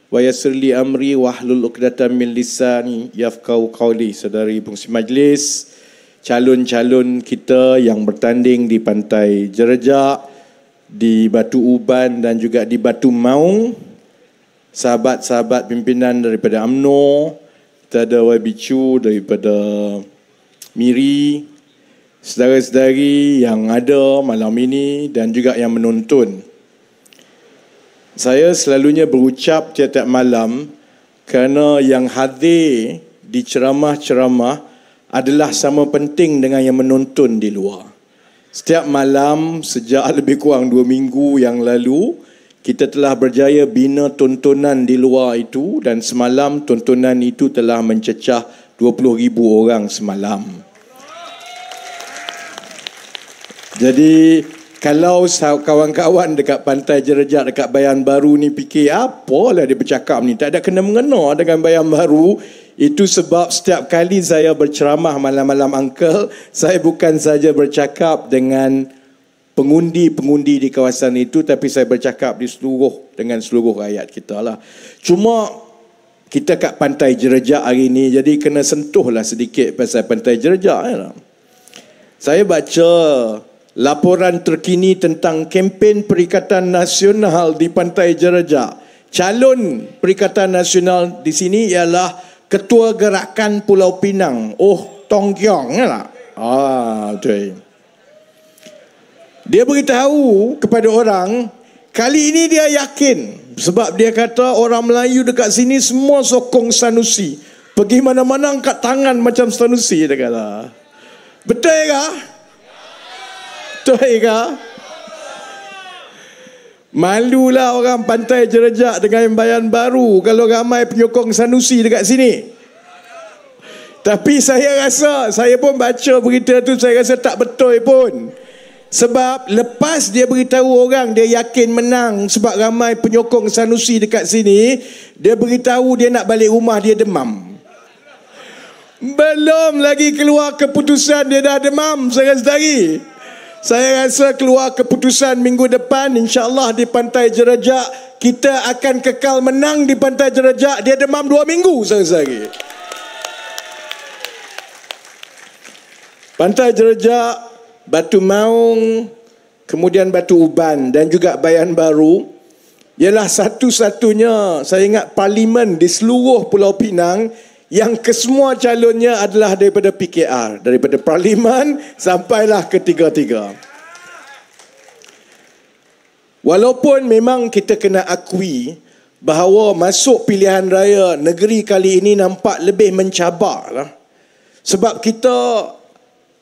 wa yassir li amri wahlul 'uqdatam min lisani yafqahu qawli. Saudari Pengerusi Majlis, calon-calon kita yang bertanding di Pantai Jerejak, di Batu Uban dan juga di Batu Maung, sahabat-sahabat pimpinan daripada UMNO, kita ada YB Chu daripada MIRI, saudara-saudari yang ada malam ini dan juga yang menonton. Saya selalunya berucap tiap-tiap malam kerana yang hadir di ceramah-ceramah adalah sama penting dengan yang menonton di luar. Setiap malam sejak lebih kurang 2 minggu yang lalu, kita telah berjaya bina tontonan di luar itu dan semalam tontonan itu telah mencecah 20,000 orang semalam. Jadi kalau kawan-kawan dekat Pantai Jerejak, dekat Bayan Baru ni fikir apalah dia bercakap ni, tak ada kena-mengena dengan Bayan Baru. Itu sebab setiap kali saya berceramah malam-malam Uncle, saya bukan saja bercakap dengan pengundi-pengundi di kawasan itu, tapi saya bercakap dengan seluruh rakyat kita lah. Cuma kita kat Pantai Jerejak hari ni, jadi kena sentuhlah sedikit pasal Pantai Jerejak. Ya. Saya baca laporan terkini tentang kempen Perikatan Nasional di Pantai Jerejak. Calon Perikatan Nasional di sini ialah Ketua Gerakan Pulau Pinang, Tong Kiong lah. Betul. Dia beritahu kepada orang, kali ini dia yakin sebab dia kata orang Melayu dekat sini semua sokong Sanusi. Pergi mana-mana angkat tangan macam Sanusi, dia kata. Betul kah? Betul ke? Malulah orang Pantai Jerejak dengan Bayan Baru kalau ramai penyokong Sanusi dekat sini. Tapi saya rasa, saya pun baca berita tu, saya rasa tak betul pun. Sebab lepas dia beritahu orang dia yakin menang sebab ramai penyokong Sanusi dekat sini, dia beritahu dia nak balik rumah, dia demam. Belum lagi keluar keputusan dia dah demam, saudara-saudari. Saya rasa keluar keputusan minggu depan, insya-Allah di Pantai Jerejak kita akan kekal menang di Pantai Jerejak. Dia demam 2 minggu saudara-saudari. Pantai Jerejak, Batu Maung, kemudian Batu Uban dan juga Bayan Baru ialah satu-satunya, saya ingat, parlimen di seluruh Pulau Pinang yang kesemua calonnya adalah daripada PKR, daripada parlimen sampailah ketiga-tiga. Walaupun memang kita kena akui bahawa masuk pilihan raya negeri kali ini nampak lebih mencabar lah. Sebab kita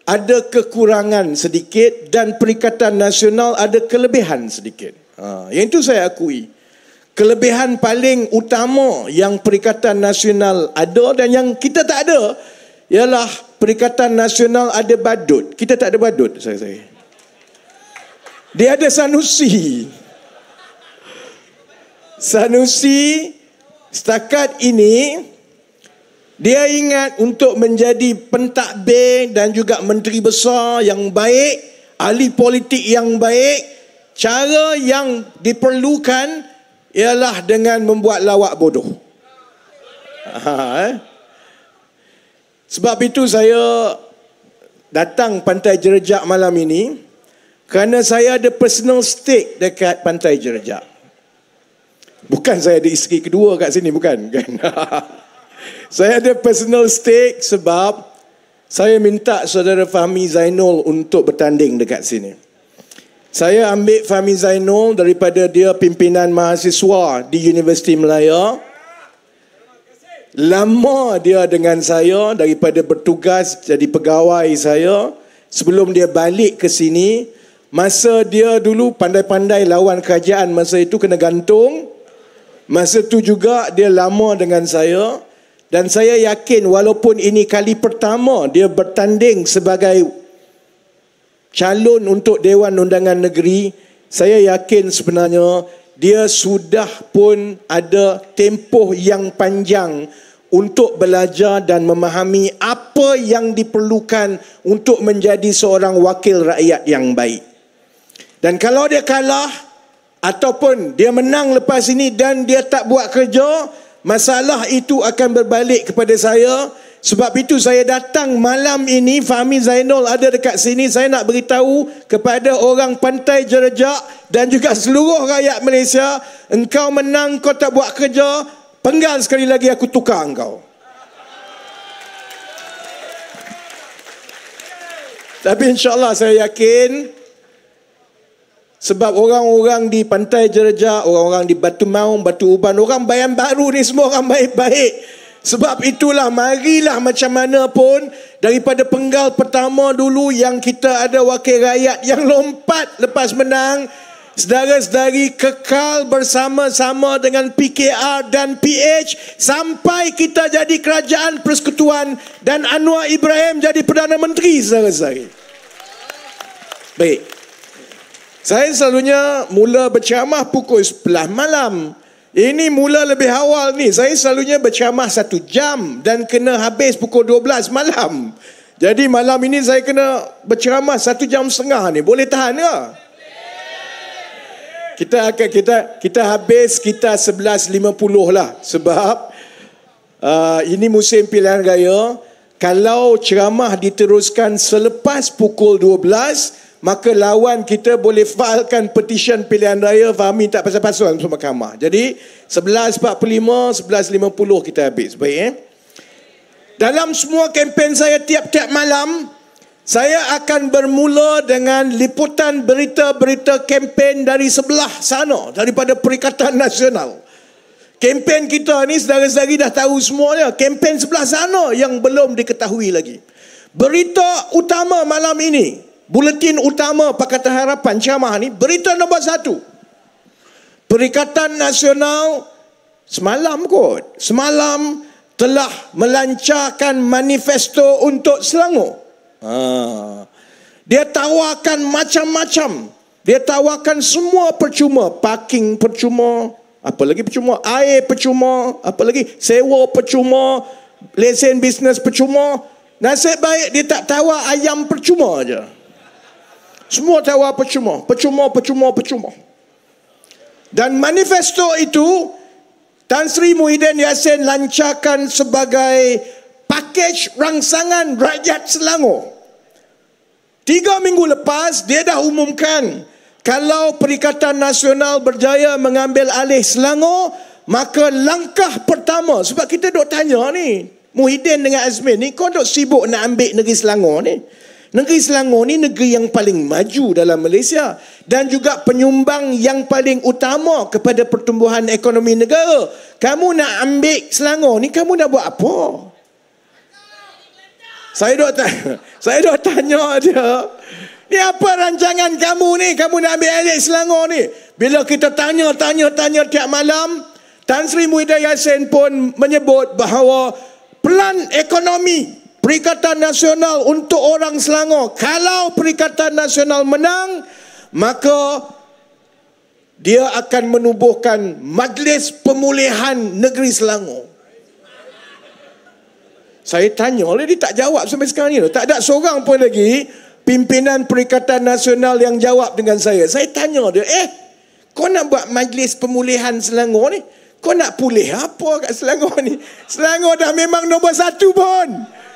ada kekurangan sedikit dan Perikatan Nasional ada kelebihan sedikit. Yang itu saya akui. Kelebihan paling utama yang Perikatan Nasional ada dan yang kita tak ada ialah Perikatan Nasional ada badut. Kita tak ada badut, saya. Dia ada Sanusi. Sanusi setakat ini dia ingat untuk menjadi pentadbir dan juga menteri besar yang baik, ahli politik yang baik, cara yang diperlukan ialah dengan membuat lawak bodoh. Sebab itu saya datang Pantai Jerejak malam ini kerana saya ada personal stake dekat Pantai Jerejak. Bukan saya ada isteri kedua kat sini, bukan kan? Saya ada personal stake sebab saya minta saudara Fahmi Zainul untuk bertanding dekat sini. Saya ambil Fahmi Zainul daripada dia pimpinan mahasiswa di Universiti Melaya. Lama dia dengan saya daripada bertugas jadi pegawai saya. Sebelum dia balik ke sini, masa dia dulu pandai-pandai lawan kerajaan, masa itu kena gantung. Masa itu juga dia lama dengan saya. Dan saya yakin walaupun ini kali pertama dia bertanding sebagai calon untuk Dewan Undangan Negeri, saya yakin sebenarnya dia sudah pun ada tempoh yang panjang untuk belajar dan memahami apa yang diperlukan untuk menjadi seorang wakil rakyat yang baik. Dan kalau dia kalah, ataupun dia menang lepas ini dan dia tak buat kerja, masalah itu akan berbalik kepada saya. Sebab itu saya datang malam ini, Fahmi Zainul ada dekat sini, saya nak beritahu kepada orang Pantai Jerejak dan juga seluruh rakyat Malaysia, engkau menang, kau tak buat kerja, penggal sekali lagi aku tukar engkau. Tapi insyaAllah saya yakin, sebab orang-orang di Pantai Jerejak, orang-orang di Batu Maung, Batu Uban, orang Bayan Baru ni semua orang baik-baik. Sebab itulah marilah macam mana pun, daripada penggal pertama dulu yang kita ada wakil rakyat yang lompat lepas menang, saudara-saudari kekal bersama-sama dengan PKR dan PH sampai kita jadi kerajaan persekutuan dan Anwar Ibrahim jadi Perdana Menteri, saudara-saudari. Baik. Saya selalunya mula berceramah pukul 11 malam. Ini mula lebih awal ni. Saya selalunya berceramah 1 jam dan kena habis pukul 12 malam. Jadi malam ini saya kena berceramah 1 jam setengah ni. Boleh tahan ke? Kita habis kita 11.50 lah. Sebab ini musim pilihan raya. Kalau ceramah diteruskan selepas pukul 12, maka lawan kita boleh filekan petition pilihan raya, Fahmi tak pasal-pasal masuk mahkamah. Jadi 11.45, 11.50 kita habis. Baik Dalam semua kempen saya tiap-tiap malam, saya akan bermula dengan liputan berita-berita kempen dari sebelah sana, daripada Perikatan Nasional. Kempen kita ni saudara-saudari dah tahu semuanya. Kempen sebelah sana yang belum diketahui lagi. Berita utama malam ini, buletin utama Pakatan Harapan ceramah ni, berita nombor 1. Perikatan Nasional semalam telah melancarkan manifesto untuk Selangor. Dia tawarkan macam-macam. Dia tawarkan semua percuma. Parking percuma, apa lagi percuma, air percuma, apa lagi sewa percuma, lesen bisnes percuma. Nasib baik dia tak tawar ayam percuma aja. Semua tawar percuma. Dan manifesto itu Tan Sri Muhyiddin Yassin lancarkan sebagai pakej rangsangan rakyat Selangor. 3 minggu lepas dia dah umumkan, kalau Perikatan Nasional berjaya mengambil alih Selangor, maka langkah pertama, sebab kita duk tanya ni, Muhyiddin dengan Azmin ni, kau duk sibuk nak ambil negeri Selangor ni. Negeri Selangor ni negeri yang paling maju dalam Malaysia dan juga penyumbang yang paling utama kepada pertumbuhan ekonomi negara. Kamu nak ambil Selangor ni, kamu nak buat apa? Saya duk tanya dia, ni apa rancangan kamu ni? Kamu nak ambil alih Selangor ni? Bila kita tanya tiap malam, Tan Sri Muhyiddin Yassin pun menyebut bahawa pelan ekonomi Perikatan Nasional untuk orang Selangor, kalau Perikatan Nasional menang, maka dia akan menubuhkan Majlis Pemulihan Negeri Selangor. Saya tanya, dia tak jawab sampai sekarang ni. Tak ada seorang pun lagi pimpinan Perikatan Nasional yang jawab dengan saya. Saya tanya dia, kau nak buat Majlis Pemulihan Selangor ni? Kau nak pulih apa kat Selangor ni? Selangor dah memang nombor 1 pun.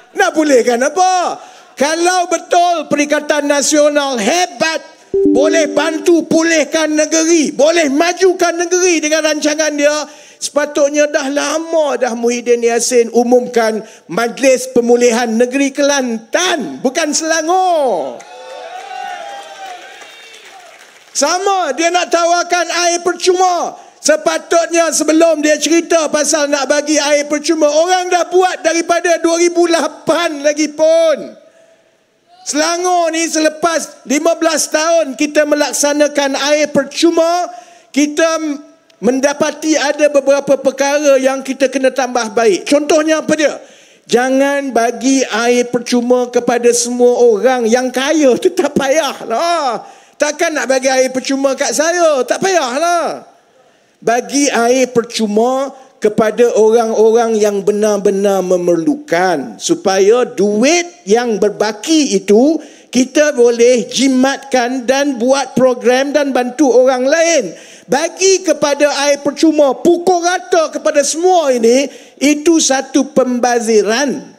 Nak pulihkan apa? Kalau betul Perikatan Nasional hebat, boleh bantu pulihkan negeri, boleh majukan negeri dengan rancangan dia, sepatutnya dah lama dah Muhyiddin Yassin umumkan Majlis Pemulihan Negeri Kelantan, bukan Selangor. Sama, dia nak tawarkan air percuma. Sepatutnya sebelum dia cerita pasal nak bagi air percuma, orang dah buat daripada 2008 lagi pun. Selangor ni selepas 15 tahun kita melaksanakan air percuma, kita mendapati ada beberapa perkara yang kita kena tambah baik. Contohnya apa dia? Jangan bagi air percuma kepada semua orang. Yang kaya tu tak payahlah. Takkan nak bagi air percuma kat saya? Tak payahlah. Bagi air percuma kepada orang-orang yang benar-benar memerlukan, supaya duit yang berbaki itu kita boleh jimatkan dan buat program dan bantu orang lain. Bagi kepada air percuma, pukul rata kepada semua ini, itu satu pembaziran.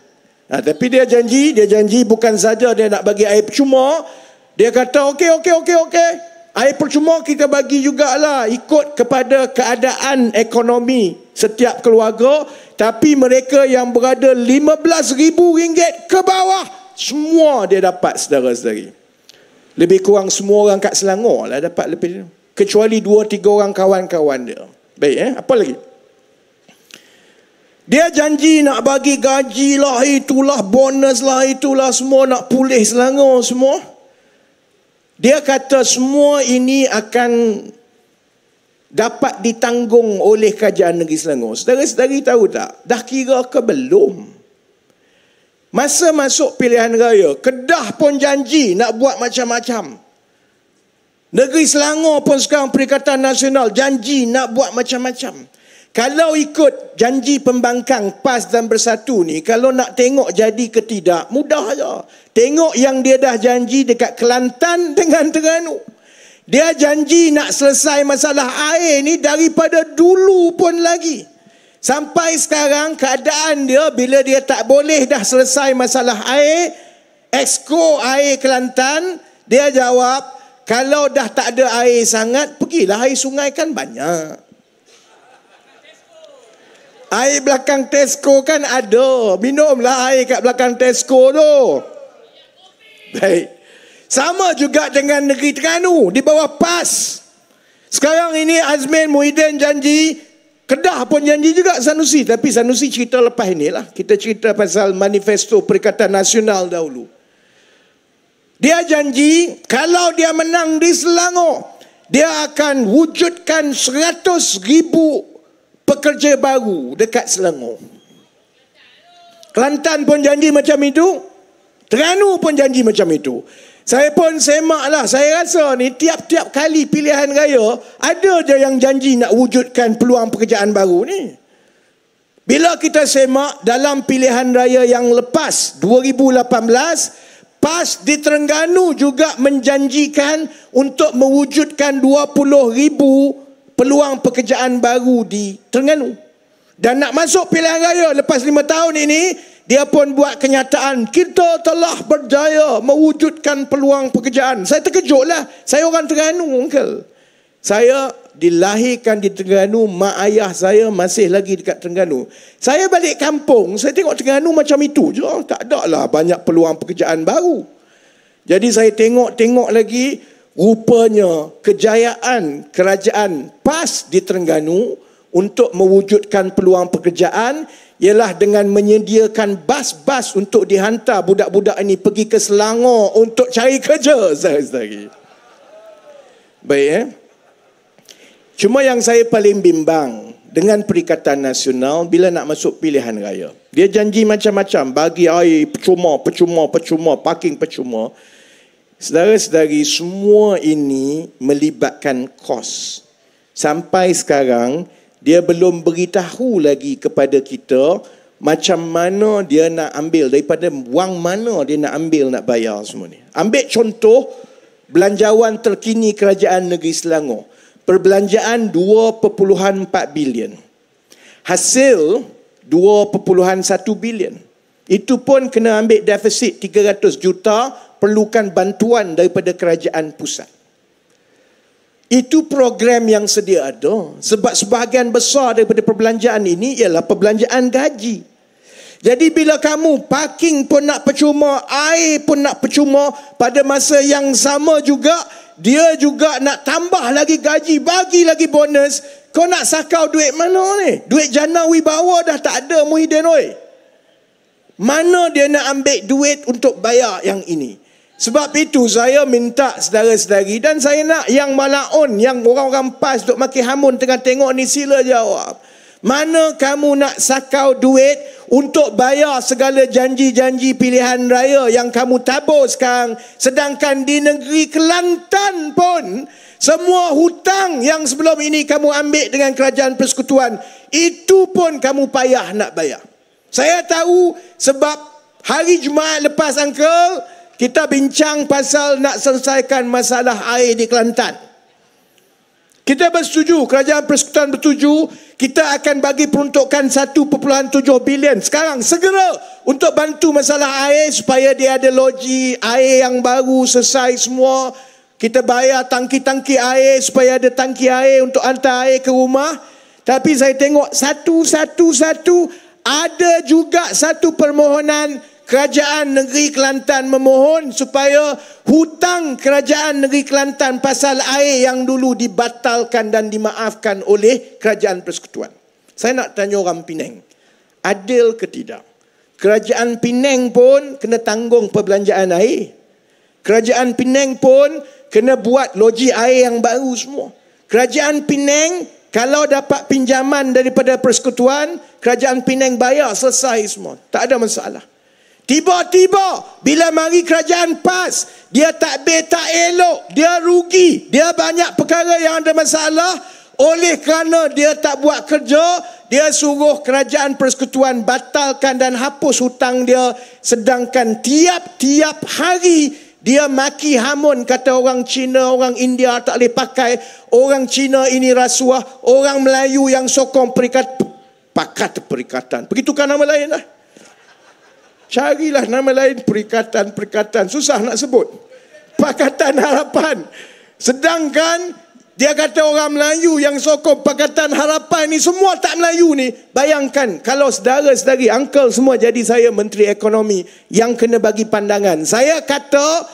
Tapi dia janji bukan saja dia nak bagi air percuma, dia kata okey. Air percuma kita bagi jugalah ikut kepada keadaan ekonomi setiap keluarga. Tapi mereka yang berada RM15,000 ke bawah, semua dia dapat, saudara-saudari. Lebih kurang semua orang kat Selangor lah dapat lebih. Kecuali 2-3 orang kawan-kawan dia. Baik, apa lagi? Dia janji nak bagi gaji lah, itulah, bonus lah, itulah, semua nak pulih Selangor semua. Dia kata semua ini akan dapat ditanggung oleh Kerajaan Negeri Selangor. Saudara-saudari tahu tak? Dah kira ke belum? Masa masuk pilihan raya, Kedah pun janji nak buat macam-macam. Negeri Selangor pun sekarang Perikatan Nasional janji nak buat macam-macam. Kalau ikut janji pembangkang PAS dan Bersatu ni, kalau nak tengok jadi ke tidak, mudah saja. Tengok yang dia dah janji dekat Kelantan dengan Terengganu. Dia janji nak selesai masalah air ni daripada dulu pun lagi. Sampai sekarang keadaan dia bila dia tak boleh dah selesai masalah air, Exco Air Kelantan, dia jawab, kalau dah tak ada air sangat, pergilah air sungai kan banyak. Air belakang Tesco kan ada. Minumlah air kat belakang Tesco tu. Baik. Sama juga dengan negeri Terengganu di bawah PAS. Sekarang ini Azmin Muhyiddin janji, Kedah pun janji juga Sanusi. Tapi Sanusi cerita lepas inilah. Kita cerita pasal manifesto Perikatan Nasional dahulu. Dia janji kalau dia menang di Selangor, dia akan wujudkan 100,000 pekerja baru dekat Selangor. Kelantan pun janji macam itu. Terengganu pun janji macam itu. Saya pun semaklah, saya rasa ni tiap-tiap kali pilihan raya, ada je yang janji nak wujudkan peluang pekerjaan baru ni. Bila kita semak dalam pilihan raya yang lepas, 2018, PAS di Terengganu juga menjanjikan untuk mewujudkan 20,000 peluang pekerjaan baru di Terengganu. Dan nak masuk pilihan raya lepas 5 tahun ini, dia pun buat kenyataan, kita telah berjaya mewujudkan peluang pekerjaan. Saya terkejutlah. Saya orang Terengganu, uncle. Saya dilahirkan di Terengganu, mak ayah saya masih lagi dekat Terengganu. Saya balik kampung, saya tengok Terengganu macam itu je. Tak ada lah banyak peluang pekerjaan baru. Jadi saya tengok lagi, rupanya kejayaan kerajaan PAS di Terengganu untuk mewujudkan peluang pekerjaan ialah dengan menyediakan bas-bas untuk dihantar budak-budak ini pergi ke Selangor untuk cari kerja. Baik, Cuma yang saya paling bimbang dengan Perikatan Nasional bila nak masuk pilihan raya. Dia janji macam-macam, bagi air percuma, parking percuma. Saudara-saudari, semua ini melibatkan kos. Sampai sekarang, dia belum beritahu lagi kepada kita macam mana dia nak ambil, daripada wang mana dia nak ambil, nak bayar semua ni. Ambil contoh belanjawan terkini Kerajaan Negeri Selangor. Perbelanjaan 2.4 bilion. Hasil 2.1 bilion. Itu pun kena ambil defisit 300 juta, perlukan bantuan daripada kerajaan pusat. Itu program yang sedia ada. Sebab sebahagian besar daripada perbelanjaan ini ialah perbelanjaan gaji. Jadi bila kamu parking pun nak percuma, air pun nak percuma, pada masa yang sama juga, dia juga nak tambah lagi gaji, bagi lagi bonus. Kau nak sakau duit mana ni? Duit jana wibawa dah tak ada, Muhyiddin oi. Mana dia nak ambil duit untuk bayar yang ini? Sebab itu saya minta saudara-saudari, dan saya nak yang malaun, yang orang-orang PAS duk makin hamun tengah tengok ni, sila jawab. Mana kamu nak sakau duit untuk bayar segala janji-janji pilihan raya yang kamu tabur sekarang? Sedangkan di negeri Kelantan pun, semua hutang yang sebelum ini kamu ambil dengan kerajaan persekutuan, itu pun kamu payah nak bayar. Saya tahu sebab hari Jumaat lepas, uncle, kita bincang pasal nak selesaikan masalah air di Kelantan. Kita bersetuju, kerajaan persekutuan bersetuju, kita akan bagi peruntukan 1.7 bilion sekarang, segera, untuk bantu masalah air supaya dia ada loji air yang baru, selesai semua. Kita bayar tangki-tangki air supaya ada tangki air untuk hantar air ke rumah. Tapi saya tengok satu-satu ada juga satu permohonan Kerajaan Negeri Kelantan memohon supaya hutang Kerajaan Negeri Kelantan pasal air yang dulu dibatalkan dan dimaafkan oleh Kerajaan Persekutuan. Saya nak tanya orang Penang, adil ke tidak? Kerajaan Penang pun kena tanggung perbelanjaan air. Kerajaan Penang pun kena buat loji air yang baru semua. Kerajaan Penang kalau dapat pinjaman daripada Persekutuan, Kerajaan Penang bayar, selesai semua. Tak ada masalah. Tiba-tiba bila mari kerajaan PAS, dia takbir tak elok, dia rugi, dia banyak perkara yang ada masalah. Oleh kerana dia tak buat kerja, dia suruh Kerajaan Persekutuan batalkan dan hapus hutang dia. Sedangkan tiap-tiap hari dia maki hamun, kata orang Cina, orang India tak boleh pakai, orang Cina ini rasuah, orang Melayu yang sokong perikatan. Begitukan nama lain lah. Carilah nama lain, perikatan. Susah nak sebut. Pakatan Harapan. Sedangkan dia kata orang Melayu yang sokong Pakatan Harapan ni semua tak Melayu ni. Bayangkan kalau saudara-saudari, uncle semua jadi saya Menteri Ekonomi yang kena bagi pandangan. Saya kata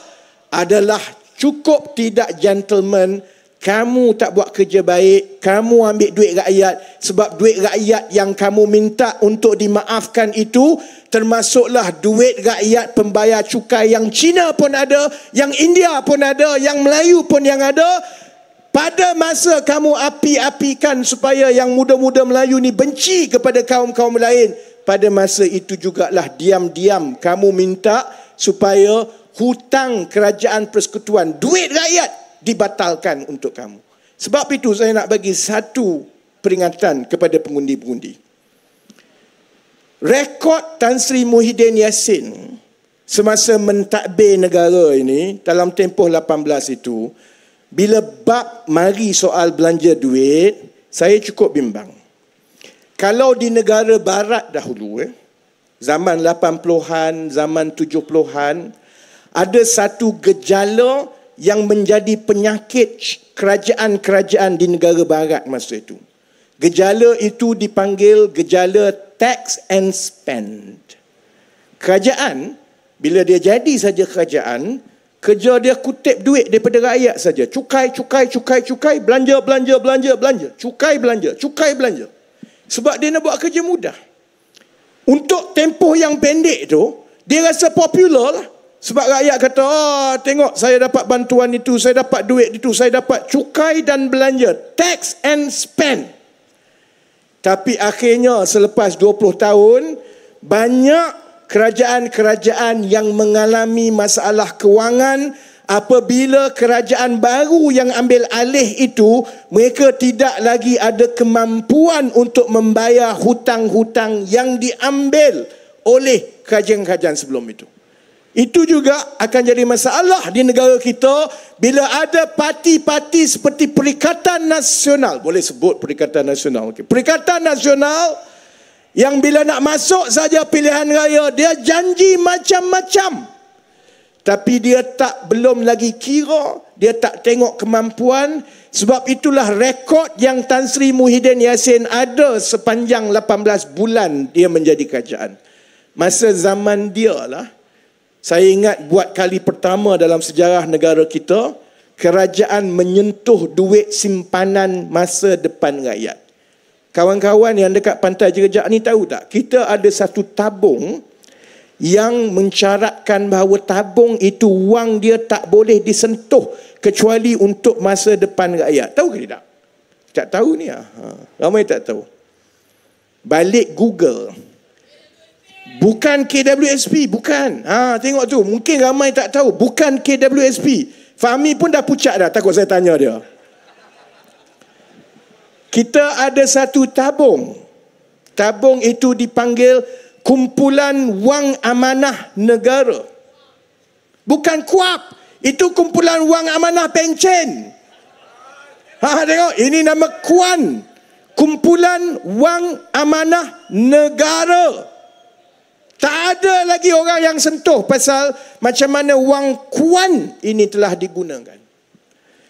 adalah cukup tidak gentleman. Kamu tak buat kerja baik, kamu ambil duit rakyat, sebab duit rakyat yang kamu minta untuk dimaafkan itu termasuklah duit rakyat pembayar cukai yang Cina pun ada, yang India pun ada, yang Melayu pun yang ada. Pada masa kamu api-apikan supaya yang muda-muda Melayu ni benci kepada kaum-kaum lain, pada masa itu jugalah diam-diam kamu minta supaya hutang Kerajaan Persekutuan, duit rakyat, dibatalkan untuk kamu. Sebab itu saya nak bagi satu peringatan kepada pengundi-pengundi. Rekod Tan Sri Muhyiddin Yassin semasa mentadbir negara ini dalam tempoh 18 itu, bila bab mari soal belanja duit, saya cukup bimbang. Kalau di negara barat dahulu, zaman 80-an, zaman 70-an, ada satu gejala yang menjadi penyakit kerajaan-kerajaan di negara barat masa itu. Gejala itu dipanggil gejala tax and spend. Kerajaan, bila dia jadi saja kerajaan, kerja dia kutip duit daripada rakyat saja. Cukai, belanja. Cukai, belanja. Sebab dia nak buat kerja mudah. Untuk tempoh yang pendek tu, dia rasa popular lah. Sebab rakyat kata, tengok saya dapat bantuan itu, saya dapat duit itu, saya dapat cukai dan belanja. Tax and spend. Tapi akhirnya selepas 20 tahun, banyak kerajaan-kerajaan yang mengalami masalah kewangan apabila kerajaan baru yang ambil alih itu, mereka tidak lagi ada kemampuan untuk membayar hutang-hutang yang diambil oleh kerajaan-kerajaan sebelum itu. Itu juga akan jadi masalah di negara kita bila ada parti-parti seperti Perikatan Nasional. Boleh sebut Perikatan Nasional. Okay. Perikatan Nasional yang bila nak masuk saja pilihan raya, dia janji macam-macam. Tapi dia belum lagi kira, dia tak tengok kemampuan. Sebab itulah rekod yang Tan Sri Muhyiddin Yassin ada sepanjang 18 bulan dia menjadi kerajaan. Masa zaman dia lah, saya ingat buat kali pertama dalam sejarah negara kita, kerajaan menyentuh duit simpanan masa depan rakyat. Kawan-kawan yang dekat Pantai Jerejak ni tahu tak? Kita ada satu tabung yang mencaratkan bahawa tabung itu wang dia tak boleh disentuh kecuali untuk masa depan rakyat. Tahu ke tidak? Tak tahu ni. Ramai tak tahu. Balik Google. Bukan KWSP, bukan. Tengok tu, mungkin ramai tak tahu. Bukan KWSP. Fahmi pun dah pucat dah, takut saya tanya dia. Kita ada satu tabung. Tabung itu dipanggil Kumpulan Wang Amanah Negara. Bukan KUAP. Itu kumpulan wang amanah pencen. Tengok, ini nama KUAN. Kumpulan wang amanah negara. Tak ada lagi orang yang sentuh pasal macam mana wang KUAN ini telah digunakan.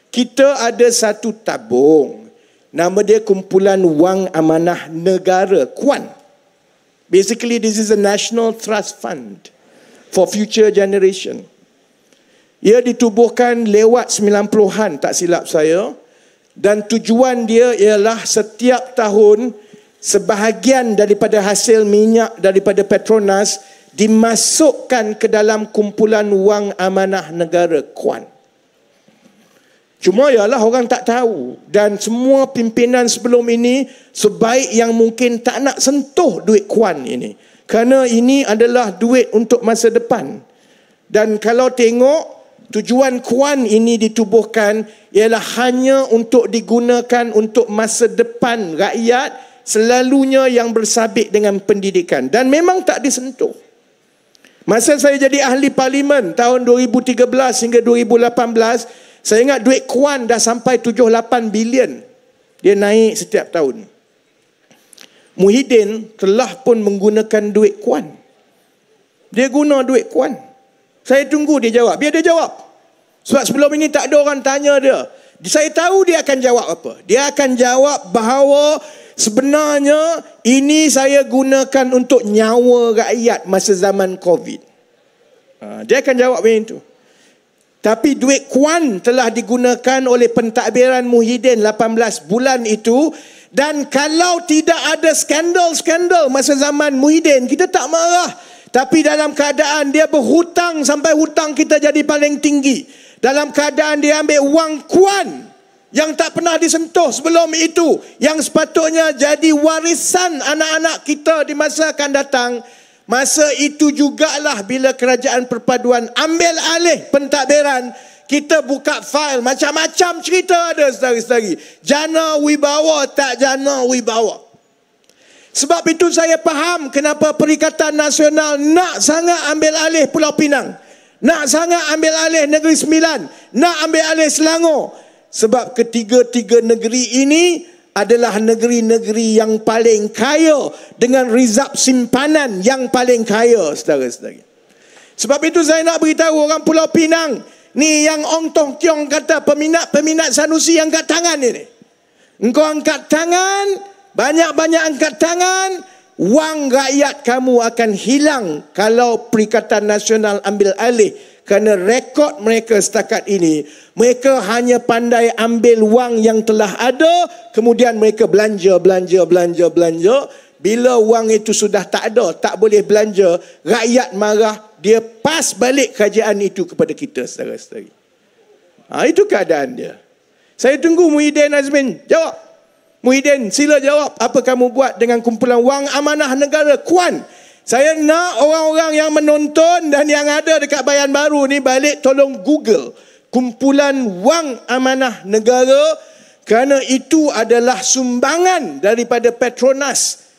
Kita ada satu tabung. Nama dia kumpulan wang amanah negara, KUAN. Basically, this is a national trust fund for future generation. Ia ditubuhkan lewat 90-an, tak silap saya. Dan tujuan dia ialah setiap tahun sebahagian daripada hasil minyak daripada Petronas dimasukkan ke dalam kumpulan wang amanah negara KUAN. Cuma ialah orang tak tahu. Dan semua pimpinan sebelum ini sebaik yang mungkin tak nak sentuh duit KUAN ini. Kerana ini adalah duit untuk masa depan. Dan kalau tengok, tujuan KUAN ini ditubuhkan ialah hanya untuk digunakan untuk masa depan rakyat, selalunya yang bersabit dengan pendidikan. Dan memang tak disentuh. Masa saya jadi ahli parlimen tahun 2013 hingga 2018, saya ingat duit KUAN dah sampai 7-8 bilion. Dia naik setiap tahun. Muhyiddin telah pun menggunakan duit KUAN. Dia guna duit KUAN. Saya tunggu dia jawab. Biar dia jawab. Sebab sebelum ini tak ada orang tanya dia. Saya tahu dia akan jawab apa. Dia akan jawab bahawa sebenarnya ini saya gunakan untuk nyawa rakyat masa zaman COVID. Dia akan jawab macam itu. Tapi duit KUAN telah digunakan oleh pentadbiran Muhyiddin 18 bulan itu. Dan kalau tidak ada skandal-skandal masa zaman Muhyiddin, kita tak marah. Tapi dalam keadaan dia berhutang sampai hutang kita jadi paling tinggi. Dalam keadaan dia ambil wang KUAN yang tak pernah disentuh sebelum itu, yang sepatutnya jadi warisan anak-anak kita di masa akan datang. Masa itu jugalah bila kerajaan perpaduan ambil alih pentadbiran, kita buka fail, macam-macam cerita ada saudari-saudari. Jana wibawa tak jana wibawa. Sebab itu saya faham kenapa Perikatan Nasional nak sangat ambil alih Pulau Pinang. Nak sangat ambil alih Negeri Sembilan. Nak ambil alih Selangor. Sebab ketiga-tiga negeri ini adalah negeri-negeri yang paling kaya dengan rizab simpanan yang paling kaya, saudara-saudari. Sebab itu saya nak beritahu orang Pulau Pinang, ni yang Ong Tong Kiong kata peminat Sanusi angkat tangan ini. Engkau angkat tangan, banyak-banyak angkat tangan, wang rakyat kamu akan hilang kalau Perikatan Nasional ambil alih. Kerana rekod mereka setakat ini, mereka hanya pandai ambil wang yang telah ada, kemudian mereka belanja. Bila wang itu sudah tak ada, tak boleh belanja, rakyat marah, dia pas balik kerajaan itu kepada kita, saudara-saudari. Itu keadaan dia. Saya tunggu Muhyiddin Azmin jawab. Muhyiddin, sila jawab apa kamu buat dengan kumpulan wang amanah negara KUAN. Saya nak orang-orang yang menonton dan yang ada dekat Bayan Baru ni balik tolong Google kumpulan wang amanah negara, kerana itu adalah sumbangan daripada Petronas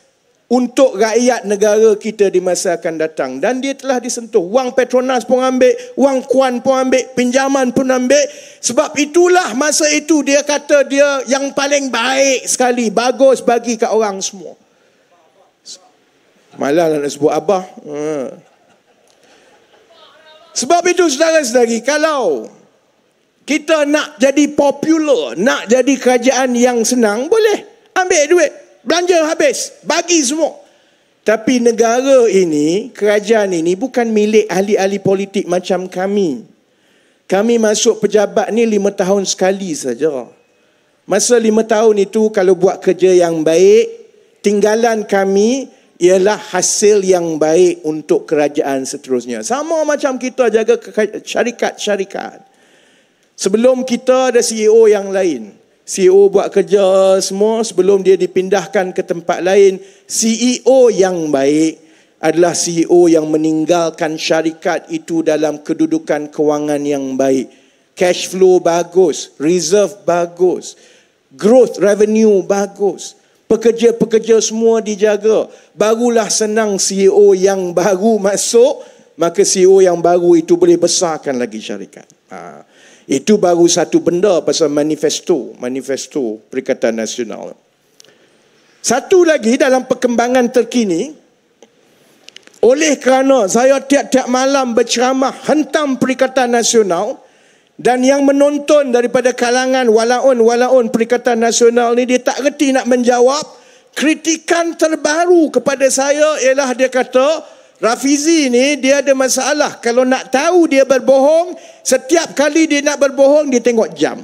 untuk rakyat negara kita di masa akan datang. Dan dia telah disentuh. Wang Petronas pun ambil, wang KUAN pun ambil, pinjaman pun ambil. Sebab itulah masa itu dia kata dia yang paling baik sekali, bagus bagi kat orang semua. Malah nak sebut Abah. Sebab itu saudara-saudari, kalau kita nak jadi popular, nak jadi kerajaan yang senang, boleh ambil duit, belanja habis, bagi semua. Tapi negara ini, kerajaan ini bukan milik ahli-ahli politik macam kami. Kami masuk pejabat ni 5 tahun sekali saja. Masa 5 tahun itu kalau buat kerja yang baik, tinggalan kami ialah hasil yang baik untuk kerajaan seterusnya. Sama macam kita jaga syarikat-syarikat. Sebelum kita ada CEO yang lain. CEO buat kerja semua, sebelum dia dipindahkan ke tempat lain, CEO yang baik adalah CEO yang meninggalkan syarikat itu dalam kedudukan kewangan yang baik. Cash flow bagus, reserve bagus, growth revenue bagus. Pekerja-pekerja semua dijaga. Barulah senang CEO yang baru masuk maka CEO yang baru itu boleh besarkan lagi syarikat. Itu baru satu benda pasal manifesto Perikatan Nasional. Satu lagi dalam perkembangan terkini, oleh kerana saya tiap-tiap malam berceramah hentam Perikatan Nasional, dan yang menonton daripada kalangan walaun Perikatan Nasional ni, dia tak reti nak menjawab. Kritikan terbaru kepada saya ialah dia kata, Rafizi ni dia ada masalah. Kalau nak tahu dia berbohong, setiap kali dia nak berbohong, dia tengok jam.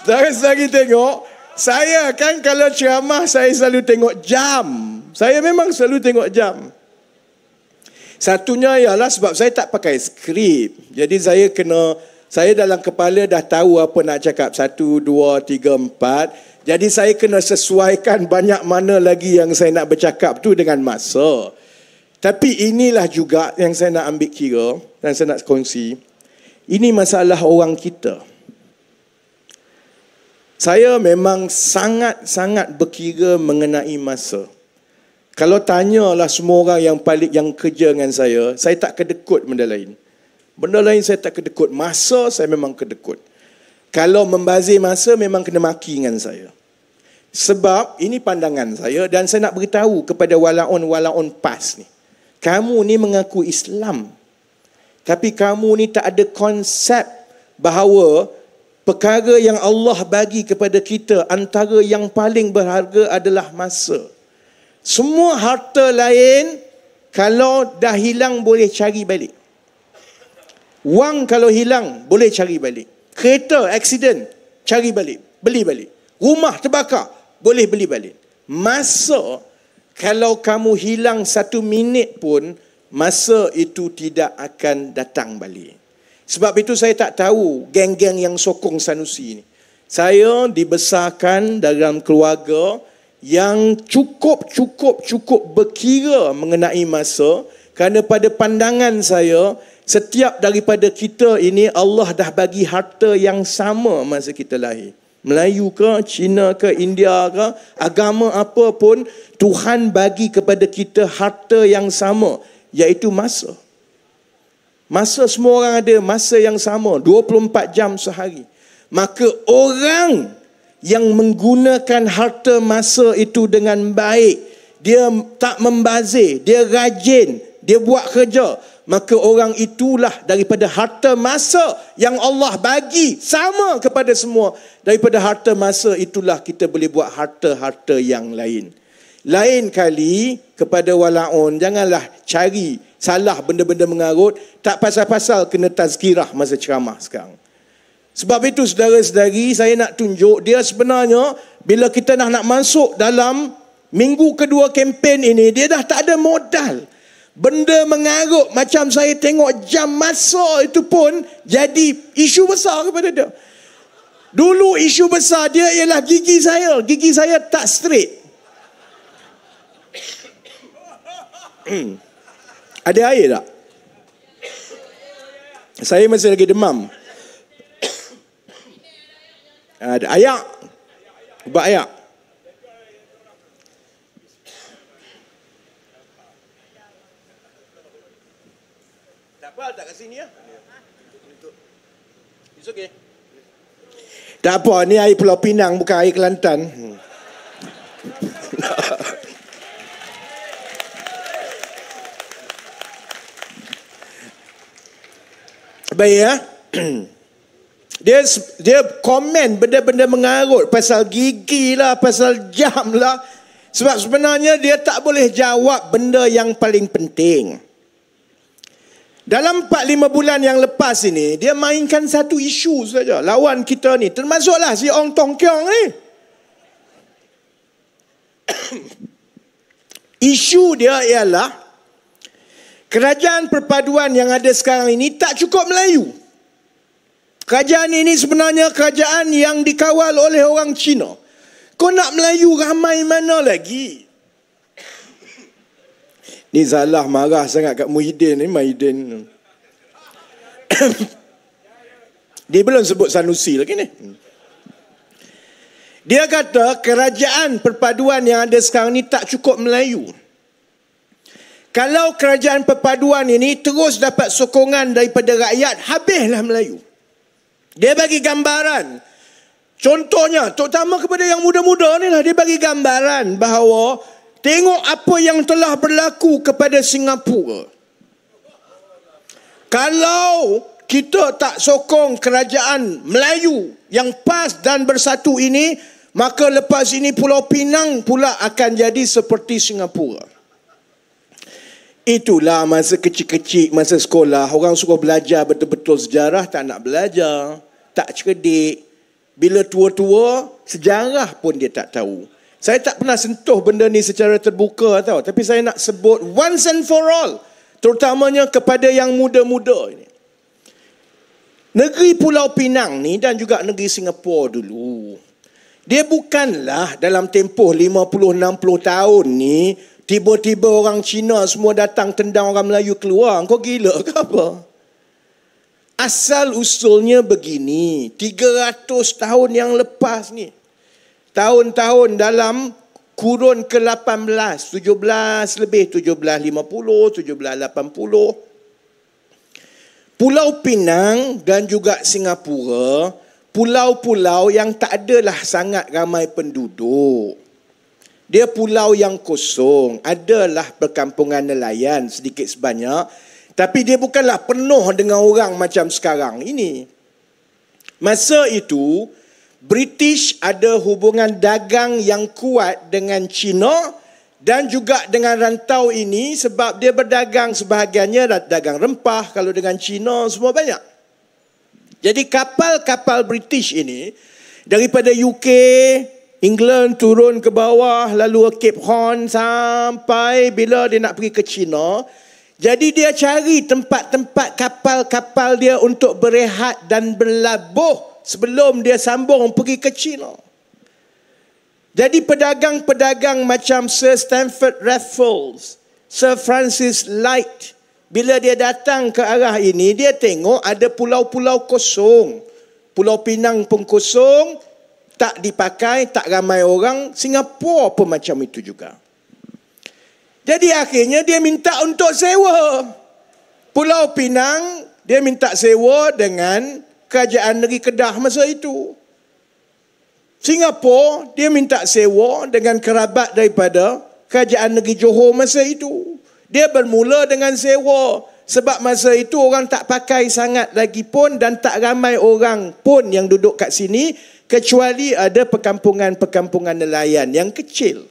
Sedari tengok, saya kan kalau ceramah saya selalu tengok jam. Saya memang selalu tengok jam. Satunya ialah sebab saya tak pakai skrip. Jadi saya dalam kepala dah tahu apa nak cakap. 1, 2, 3, 4. Jadi saya kena sesuaikan banyak mana lagi yang saya nak bercakap tu dengan masa. Tapi inilah juga yang saya nak ambil kira dan saya nak kongsi. Ini masalah orang kita. Saya memang sangat-sangat berkira mengenai masa. Kalau tanyalah semua orang yang kerja dengan saya tak kedekut benda lain. Benda lain saya tak kedekut. Masa saya memang kedekut. Kalau membazir masa memang kena maki dengan saya. Sebab ini pandangan saya dan saya nak beritahu kepada walaun PAS ni. Kamu ni mengaku Islam. Tapi kamu ni tak ada konsep bahawa perkara yang Allah bagi kepada kita, antara yang paling berharga adalah masa. Semua harta lain kalau dah hilang boleh cari balik. Wang kalau hilang boleh cari balik. Kereta accident cari balik, beli balik. Rumah terbakar boleh beli balik. Masa kalau kamu hilang 1 minit pun, masa itu tidak akan datang balik. Sebab itu saya tak tahu geng-geng yang sokong Sanusi ni. Saya dibesarkan dalam keluarga yang cukup berkira mengenai masa, kerana pada pandangan saya, setiap daripada kita ini Allah dah bagi harta yang sama masa kita lahir. Melayu ke, Cina ke, India ke, agama apa pun, Tuhan bagi kepada kita harta yang sama, iaitu masa. Masa semua orang ada masa yang sama, 24 jam sehari. Maka orang yang menggunakan harta masa itu dengan baik, dia tak membazir, dia rajin, dia buat kerja, maka orang itulah daripada harta masa yang Allah bagi sama kepada semua. Daripada harta masa itulah kita boleh buat harta-harta yang lain. Lain kali kepada walaun, janganlah cari salah benda-benda mengarut, tak pasal-pasal kena tazkirah masa ceramah sekarang. Sebab itu saudara-saudari, saya nak tunjuk dia sebenarnya bila kita nak masuk dalam minggu kedua kempen ini, dia dah tak ada modal. Benda mengarut macam saya tengok jam masa itu pun jadi isu besar kepada dia. Dulu isu besar dia ialah gigi saya. Gigi saya tak straight. Ada air tak? Saya masih lagi demam. Ada ayak. Ubat ayak. Tak apa, tak kat sini ya. It's okay. Tak apa, ni air Pulau Pinang bukan air Kelantan. Baik ya. Dia komen benda-benda mengarut pasal gigi lah, pasal jam lah. Sebab sebenarnya dia tak boleh jawab benda yang paling penting. Dalam 4-5 bulan yang lepas ini, dia mainkan satu isu saja. Lawan kita ni, termasuklah si Ong Tong Keong ni. Isu dia ialah kerajaan perpaduan yang ada sekarang ini tak cukup Melayu. Kerajaan ini sebenarnya kerajaan yang dikawal oleh orang Cina. Kau nak Melayu ramai mana lagi? Ni Zalah marah sangat kat Muhyiddin ni. Muhyiddin dia belum sebut Sanusi lagi ni. Dia kata kerajaan perpaduan yang ada sekarang ni tak cukup Melayu. Kalau kerajaan perpaduan ini terus dapat sokongan daripada rakyat, habislah Melayu. Dia bagi gambaran. Contohnya, terutama kepada yang muda-muda ni lah, dia bagi gambaran bahawa tengok apa yang telah berlaku kepada Singapura. Kalau kita tak sokong kerajaan Melayu yang PAS dan bersatu ini, maka lepas ini Pulau Pinang pula akan jadi seperti Singapura. Itulah masa kecil-kecil, masa sekolah, orang suruh belajar betul-betul sejarah, tak nak belajar, tak cerdik. Bila tua-tua, sejarah pun dia tak tahu. Saya tak pernah sentuh benda ni secara terbuka tau, tapi saya nak sebut once and for all, terutamanya kepada yang muda-muda ini. Negeri Pulau Pinang ni dan juga negeri Singapura dulu, dia bukanlah dalam tempoh 50-60 tahun ni, tiba-tiba orang Cina semua datang tendang orang Melayu keluar. Kau gila ke apa? Asal usulnya begini, 300 tahun yang lepas ni, tahun-tahun dalam kurun ke-18, 17 lebih, 1750, 1780, Pulau Pinang dan juga Singapura, pulau-pulau yang tak adalah sangat ramai penduduk. Dia pulau yang kosong, adalah perkampungan nelayan sedikit sebanyak, tapi dia bukanlah penuh dengan orang macam sekarang ini. Masa itu, British ada hubungan dagang yang kuat dengan China dan juga dengan rantau ini sebab dia berdagang sebahagiannya dagang rempah, kalau dengan China semua banyak. Jadi kapal-kapal British ini daripada UK, England turun ke bawah, lalu ke Cape Horn sampai bila dia nak pergi ke China. Jadi dia cari tempat-tempat kapal-kapal dia untuk berehat dan berlabuh sebelum dia sambung pergi ke China. Jadi pedagang-pedagang macam Sir Stamford Raffles, Sir Francis Light, bila dia datang ke arah ini, dia tengok ada pulau-pulau kosong. Pulau Pinang pun kosong, tak dipakai, tak ramai orang. Singapura pun macam itu juga. Jadi akhirnya dia minta untuk sewa. Pulau Pinang dia minta sewa dengan kerajaan negeri Kedah masa itu. Singapura dia minta sewa dengan kerabat daripada kerajaan negeri Johor masa itu. Dia bermula dengan sewa sebab masa itu orang tak pakai sangat lagi pun dan tak ramai orang pun yang duduk kat sini kecuali ada perkampungan-perkampungan nelayan yang kecil.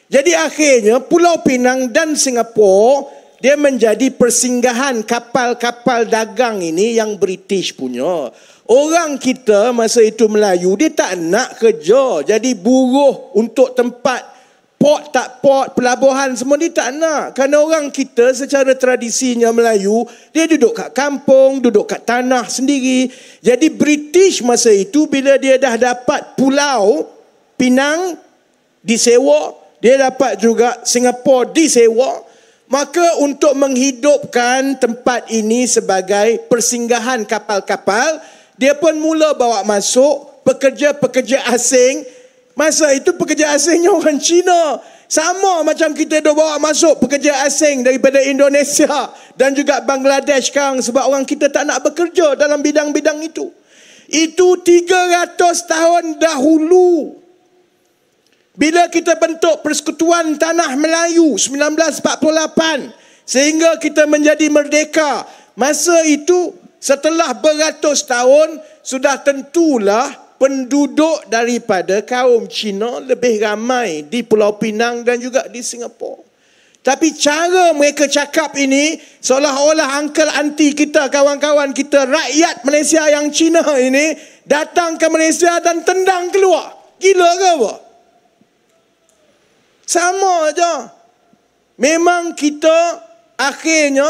Jadi akhirnya Pulau Pinang dan Singapura dia menjadi persinggahan kapal-kapal dagang ini yang British punya. Orang kita masa itu Melayu, dia tak nak kerja jadi buruh untuk tempat port tak port, pelabuhan semua dia tak nak. Kerana orang kita secara tradisinya Melayu, dia duduk kat kampung, duduk kat tanah sendiri. Jadi British masa itu bila dia dah dapat Pulau Pinang disewa, dia dapat juga Singapura disewa, maka untuk menghidupkan tempat ini sebagai persinggahan kapal-kapal, dia pun mula bawa masuk pekerja-pekerja asing. Masa itu pekerja asingnya orang Cina. Sama macam kita dah bawa masuk pekerja asing daripada Indonesia dan juga Bangladesh sekarang sebab orang kita tak nak bekerja dalam bidang-bidang itu. Itu 300 tahun dahulu. Bila kita bentuk Persekutuan Tanah Melayu 1948 sehingga kita menjadi merdeka, masa itu setelah beratus tahun sudah tentulah penduduk daripada kaum Cina lebih ramai di Pulau Pinang dan juga di Singapura. Tapi cara mereka cakap ini seolah-olah uncle auntie kita, kawan-kawan kita, rakyat Malaysia yang Cina ini datang ke Malaysia dan tendang keluar. Gila ke apa? Sama aja. Memang kita akhirnya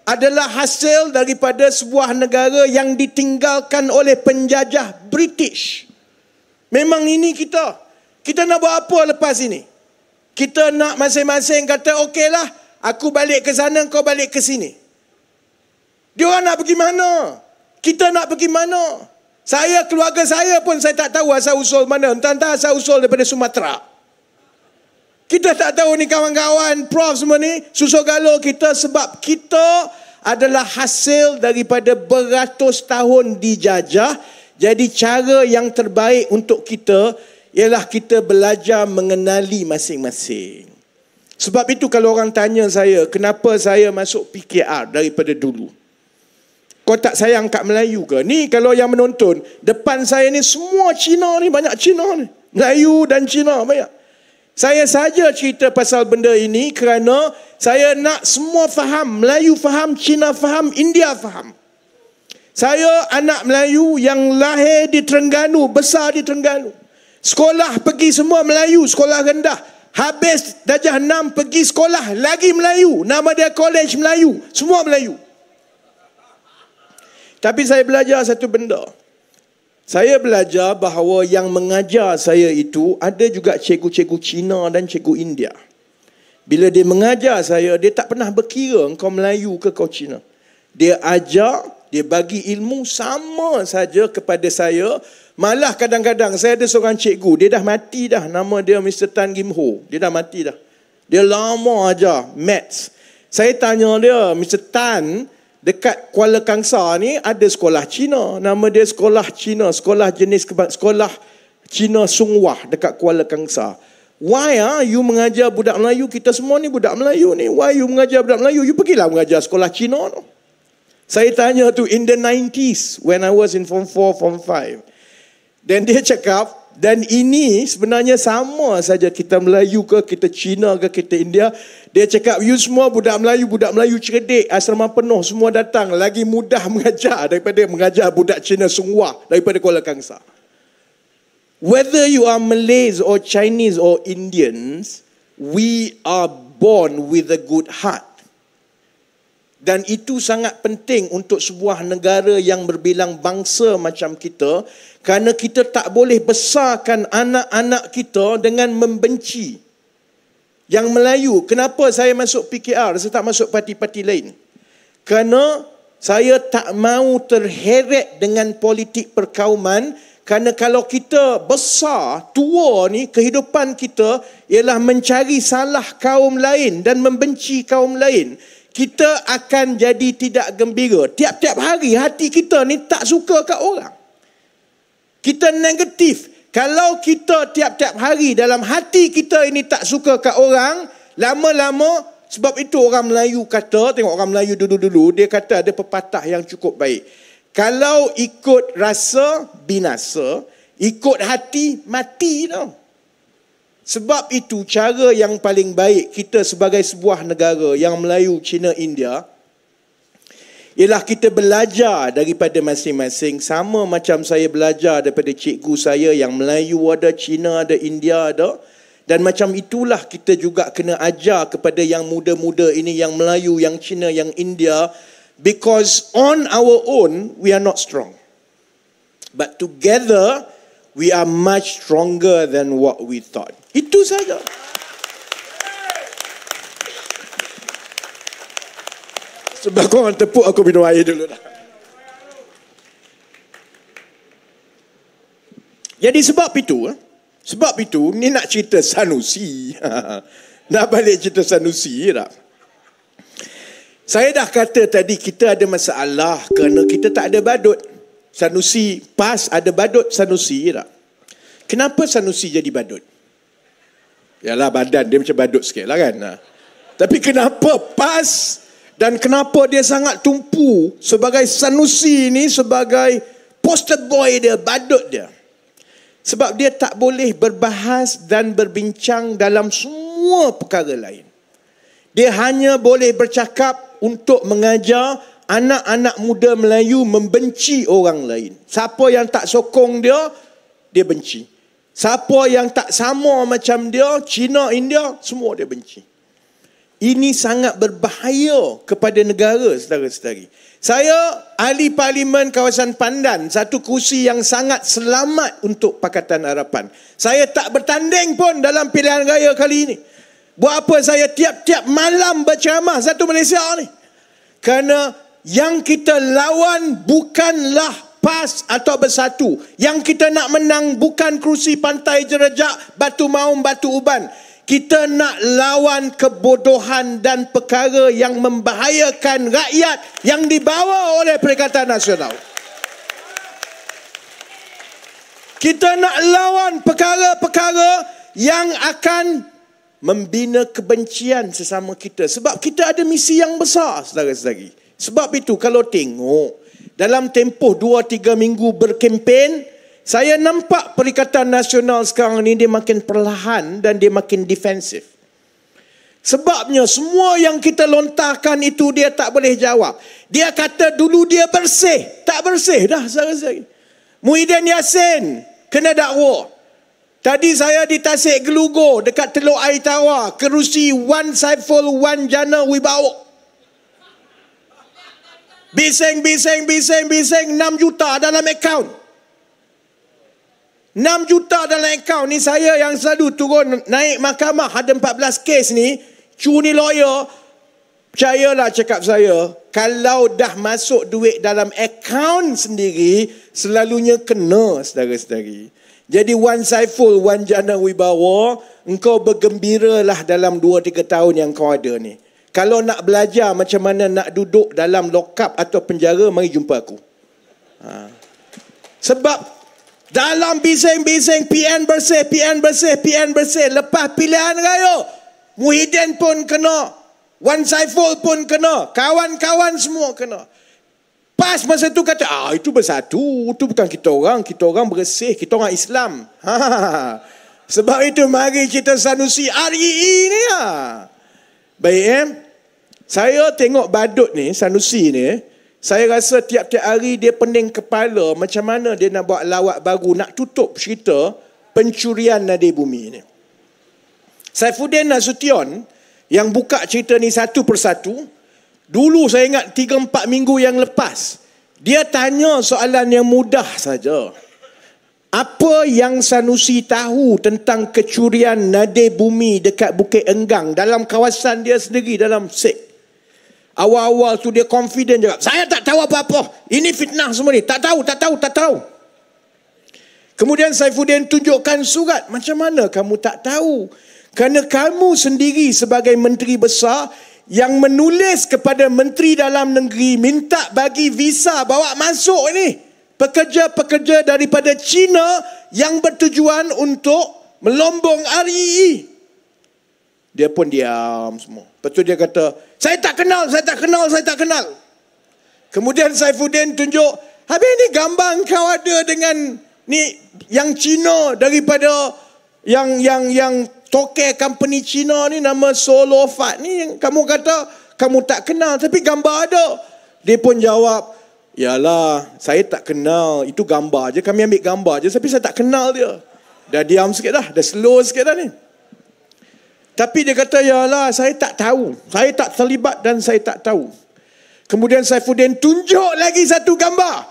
adalah hasil daripada sebuah negara yang ditinggalkan oleh penjajah British. Memang ini kita. Kita nak buat apa lepas ini? Kita nak masing-masing kata okeylah, aku balik ke sana, kau balik ke sini. Dia orang nak pergi mana? Kita nak pergi mana? Saya, keluarga saya pun saya tak tahu asal usul mana. Entah-entah asal usul daripada Sumatera. Kita tak tahu ni kawan-kawan, prof semua ni, susah galau kita sebab kita adalah hasil daripada beratus tahun dijajah. Jadi cara yang terbaik untuk kita ialah kita belajar mengenali masing-masing. Sebab itu kalau orang tanya saya, kenapa saya masuk PKR daripada dulu? Kau tak sayang kat Melayu ke? Ni kalau yang menonton, depan saya ni semua Cina ni, banyak Cina ni. Melayu dan Cina banyak. Saya saja cerita pasal benda ini kerana saya nak semua faham. Melayu faham, Cina faham, India faham. Saya anak Melayu yang lahir di Terengganu, besar di Terengganu. Sekolah pergi semua Melayu, sekolah rendah. Habis darjah 6 pergi sekolah lagi Melayu. Nama dia College Melayu. Semua Melayu. Tapi saya belajar satu benda. Saya belajar bahawa yang mengajar saya itu ada juga cikgu-cikgu Cina dan cikgu India. Bila dia mengajar saya, dia tak pernah berkira kau Melayu ke kau Cina. Dia ajar, dia bagi ilmu sama saja kepada saya. Malah kadang-kadang saya ada seorang cikgu, dia dah mati dah. Nama dia Mr. Tan Kim Ho. Dia dah mati dah. Dia lama ajar maths. Saya tanya dia, Mr. Tan, dekat Kuala Kangsar ni ada sekolah Cina. Nama dia sekolah Cina. Sekolah jenis sekolah Cina Sungwah dekat Kuala Kangsar. Why you mengajar budak Melayu? Kita semua ni budak Melayu ni. Why you mengajar budak Melayu? You pergilah mengajar sekolah Cina tu. Saya tanya tu in the 90s when I was in Form 4, Form 5. Dan dia cakap, dan ini sebenarnya sama saja kita Melayu ke, kita Cina ke, kita India. Dia cakap, you semua budak Melayu cerdik, asrama penuh, semua datang. Lagi mudah mengajar daripada mengajar budak Cina Sungwah daripada Kuala Kangsar. Whether you are Malays or Chinese or Indians, we are born with a good heart. Dan itu sangat penting untuk sebuah negara yang berbilang bangsa macam kita, kerana kita tak boleh besarkan anak-anak kita dengan membenci. Yang Melayu, kenapa saya masuk PKR, saya tak masuk parti-parti lain? Kerana saya tak mahu terheret dengan politik perkauman, kerana kalau kita besar, tua ni, kehidupan kita ialah mencari salah kaum lain dan membenci kaum lain. Kita akan jadi tidak gembira. Tiap-tiap hari hati kita ni tak suka kat orang. Kita negatif. Kalau kita tiap-tiap hari dalam hati kita ini tak suka kat orang, lama-lama, sebab itu orang Melayu kata, tengok orang Melayu dulu-dulu, dia kata ada pepatah yang cukup baik. Kalau ikut rasa, binasa. Ikut hati, mati tau. Sebab itu cara yang paling baik kita sebagai sebuah negara yang Melayu, Cina, India, ialah kita belajar daripada masing-masing. Sama macam saya belajar daripada cikgu saya yang Melayu ada, Cina ada, India ada. Dan macam itulah kita juga kena ajar kepada yang muda-muda ini, yang Melayu, yang Cina, yang India. Because on our own, we are not strong. But together, we are much stronger than what we thought. Itu saja. Sebab korang tepuk, aku minum air dulu dah. Jadi sebab itu, ni nak cerita Sanusi. Nak balik cerita Sanusi tak? Saya dah kata tadi kita ada masalah kerana kita tak ada badut. Sanusi PAS ada badut Sanusi tak? Kenapa Sanusi jadi badut? Yalah badan dia macam badut sikit lah kan. Tapi kenapa PAS dan kenapa dia sangat tumpu sebagai Sanusi ni sebagai poster boy dia, badut dia? Sebab dia tak boleh berbahas dan berbincang dalam semua perkara lain. Dia hanya boleh bercakap untuk mengajar anak-anak muda Melayu membenci orang lain. Siapa yang tak sokong dia, dia benci. Siapa yang tak sama macam dia, Cina, India, semua dia benci. Ini sangat berbahaya kepada negara, saudara-saudari. Saya ahli parlimen kawasan Pandan, satu kursi yang sangat selamat untuk Pakatan Harapan. Saya tak bertanding pun dalam pilihan raya kali ini. Buat apa saya tiap-tiap malam berceramah satu Malaysia ni? Kerana yang kita lawan bukanlah PAS atau bersatu. Yang kita nak menang bukan kerusi Pantai Jerejak, Batu Maung, Batu Uban. Kita nak lawan kebodohan dan perkara yang membahayakan rakyat yang dibawa oleh Perikatan Nasional. Kita nak lawan perkara-perkara yang akan membina kebencian sesama kita. Sebab kita ada misi yang besar, saudara-saudari. Sebab itu kalau tengok dalam tempoh 2-3 minggu berkempen, saya nampak Perikatan Nasional sekarang ni dia makin perlahan dan dia makin defensif. Sebabnya semua yang kita lontarkan itu dia tak boleh jawab. Dia kata dulu dia bersih. Tak bersih dah, saudara-saudari. Muhyiddin Yassin kena dakwa. Tadi saya di Tasik Gelugor dekat Teluk Air Tawar, kerusi Wan Saiful Wan Jana Wibawa. Bising 6 juta dalam akaun. 6 juta dalam akaun ni. Saya yang selalu turun naik mahkamah ada 14 kes ni. Cuni lawyer, percayalah cakap saya, kalau dah masuk duit dalam akaun sendiri, selalunya kena, saudara-saudari. Jadi Wan Saiful Wan Jana Wibawa, engkau bergembiralah dalam 2-3 tahun yang kau ada ni. Kalau nak belajar macam mana nak duduk dalam lock-up atau penjara, mari jumpa aku. Sebab dalam bising-bising PN bersih. Lepas pilihan raya, Muhyiddin pun kena, Wan Saiful pun kena, kawan-kawan semua kena. PAS masa tu kata, itu bersatu, itu bukan kita orang bersih, kita orang Islam. Sebab itu mari kita Sanusi REE ni. Baik, saya tengok badut ni, Sanusi ni, saya rasa tiap-tiap hari dia pening kepala macam mana dia nak buat lawak baru, nak tutup cerita pencurian nadi bumi ni. Saifuddin Nasution yang buka cerita ni satu persatu, dulu saya ingat 3-4 minggu yang lepas, dia tanya soalan yang mudah saja. Apa yang Sanusi tahu tentang kecurian nadi bumi dekat Bukit Enggang dalam kawasan dia sendiri, dalam SEK? Awal-awal tu dia confident juga. Saya tak tahu apa-apa. Ini fitnah semua ni. Tak tahu. Kemudian Saifuddin tunjukkan surat. Macam mana kamu tak tahu? Kerana kamu sendiri sebagai menteri besar yang menulis kepada Menteri Dalam Negeri minta bagi visa bawa masuk ni pekerja-pekerja daripada China yang bertujuan untuk melombong REE. Dia pun diam semua. Lepas tu dia kata, saya tak kenal. Kemudian Saifuddin tunjuk, habis ni gambar kau ada dengan ni yang Cina daripada yang toke company Cina ni nama Solofat ni, yang kamu kata kamu tak kenal tapi gambar ada. Dia pun jawab, yalah, saya tak kenal, itu gambar je, kami ambil gambar je, tapi saya tak kenal dia. Dah diam sikit dah slow sikit dah ni. Tapi dia kata, yalah, saya tak tahu, saya tak terlibat dan saya tak tahu. Kemudian Saifuddin tunjuk lagi satu gambar.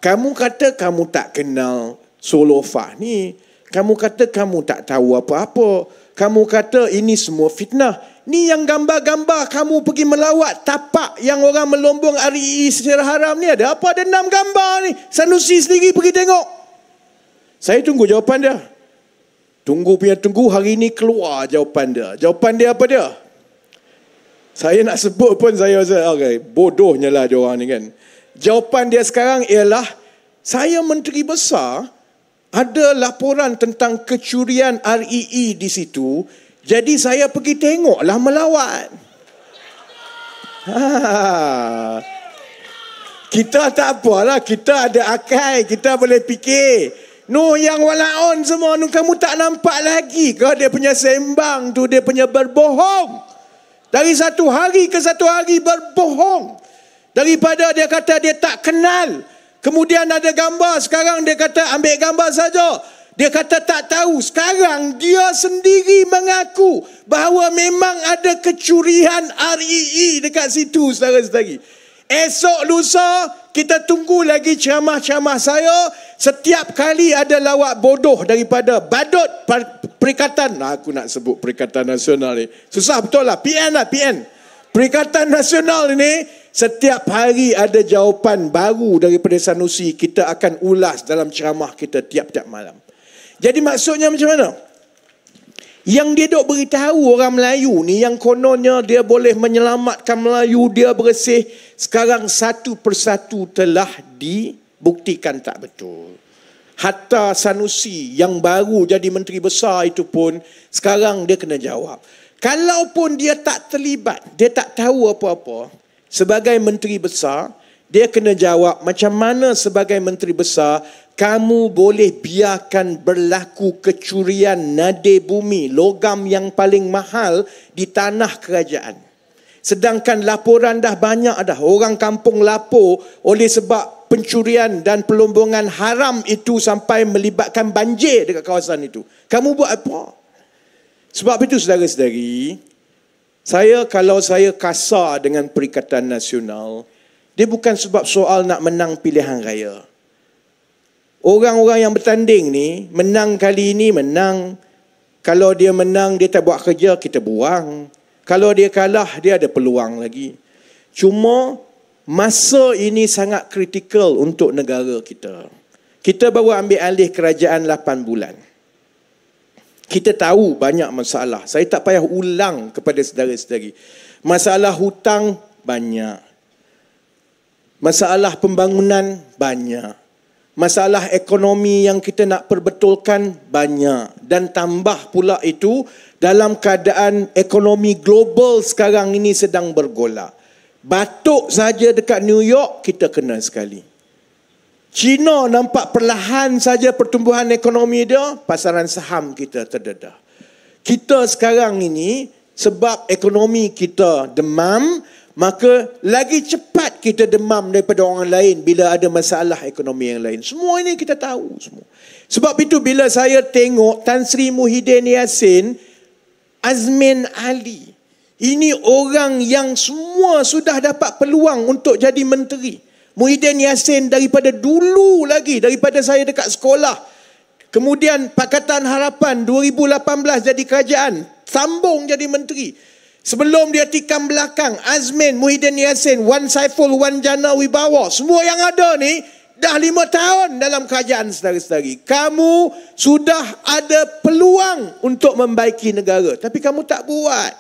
Kamu kata kamu tak kenal Solofah ni, kamu kata kamu tak tahu apa-apa, kamu kata ini semua fitnah. Ni yang gambar-gambar kamu pergi melawat tapak yang orang melombong REE secara haram ni, ada apa? Ada 6 gambar ni. Sanusi sendiri pergi tengok. Saya tunggu jawapan dia. Tunggu, hari ni keluar jawapan dia. Jawapan dia apa dia? Saya nak sebut pun saya rasa, okay, bodohnya lah diorang ni kan. Jawapan dia sekarang ialah, saya menteri besar, ada laporan tentang kecurian REE di situ, jadi saya pergi tengoklah melawat. Kita tak apalah, kita ada akal, kita boleh fikir. No, yang walaon semua nu kamu tak nampak lagi ke dia punya sembang tu, dia punya berbohong. Dari satu hari ke satu hari berbohong. Daripada dia kata dia tak kenal, kemudian ada gambar, sekarang dia kata ambil gambar saja. Dia kata tak tahu, sekarang dia sendiri mengaku bahawa memang ada kecurian REE dekat situ, saudara-saudari. Esok lusa kita tunggu lagi ceramah-ceramah saya. Setiap kali ada lawak bodoh daripada badut Perikatan, aku nak sebut Perikatan Nasional ni, susah betul lah, PN. Perikatan Nasional ni Setiap hari ada jawapan baru daripada Sanusi. Kita akan ulas dalam ceramah kita tiap-tiap malam. Jadi maksudnya macam mana? Yang dia dok beritahu orang Melayu ni, yang kononnya dia boleh menyelamatkan Melayu, dia bersih, sekarang satu persatu telah dibuktikan tak betul. Hatta Sanusi yang baru jadi menteri besar itu pun sekarang dia kena jawab. Kalaupun dia tak terlibat, dia tak tahu apa-apa, sebagai menteri besar, dia kena jawab macam mana sebagai menteri besar kamu boleh biarkan berlaku kecurian nadir bumi, logam yang paling mahal di tanah kerajaan. Sedangkan laporan dah banyak dah. Orang kampung lapor oleh sebab pencurian dan pelombongan haram itu sampai melibatkan banjir dekat kawasan itu. Kamu buat apa? Sebab itu saudara-saudari, kalau saya kasar dengan Perikatan Nasional, dia bukan sebab soal nak menang pilihan raya. Orang-orang yang bertanding ni, menang kali ini menang. Kalau dia menang, dia tak buat kerja, kita buang. Kalau dia kalah, dia ada peluang lagi. Cuma masa ini sangat kritikal untuk negara kita. Kita baru ambil alih kerajaan 8 bulan. Kita tahu banyak masalah. Saya tak payah ulang kepada saudara-saudari. Masalah hutang banyak. Masalah pembangunan banyak. Masalah ekonomi yang kita nak perbetulkan banyak. Dan tambah pula itu, dalam keadaan ekonomi global sekarang ini sedang bergolak. Batuk saja dekat New York, kita kena sekali. China nampak perlahan saja pertumbuhan ekonomi dia, pasaran saham kita terdedah. Kita sekarang ini, sebab ekonomi kita demam, maka lagi cepat kita demam daripada orang lain bila ada masalah ekonomi yang lain. Semua ini kita tahu semua. Sebab itu bila saya tengok Tan Sri Muhyiddin Yassin, Azmin Ali, ini orang yang semua sudah dapat peluang untuk jadi menteri. Muhyiddin Yassin daripada dulu lagi, daripada saya dekat sekolah. Kemudian Pakatan Harapan 2018 jadi kerajaan, sambung jadi menteri. Sebelum dia tikam belakang, Azmin, Muhyiddin Yassin, Wan Saiful, Wan Jana Wibawa, semua yang ada ni dah 5 tahun dalam kerajaan saudara-saudari. Kamu sudah ada peluang untuk membaiki negara, tapi kamu tak buat.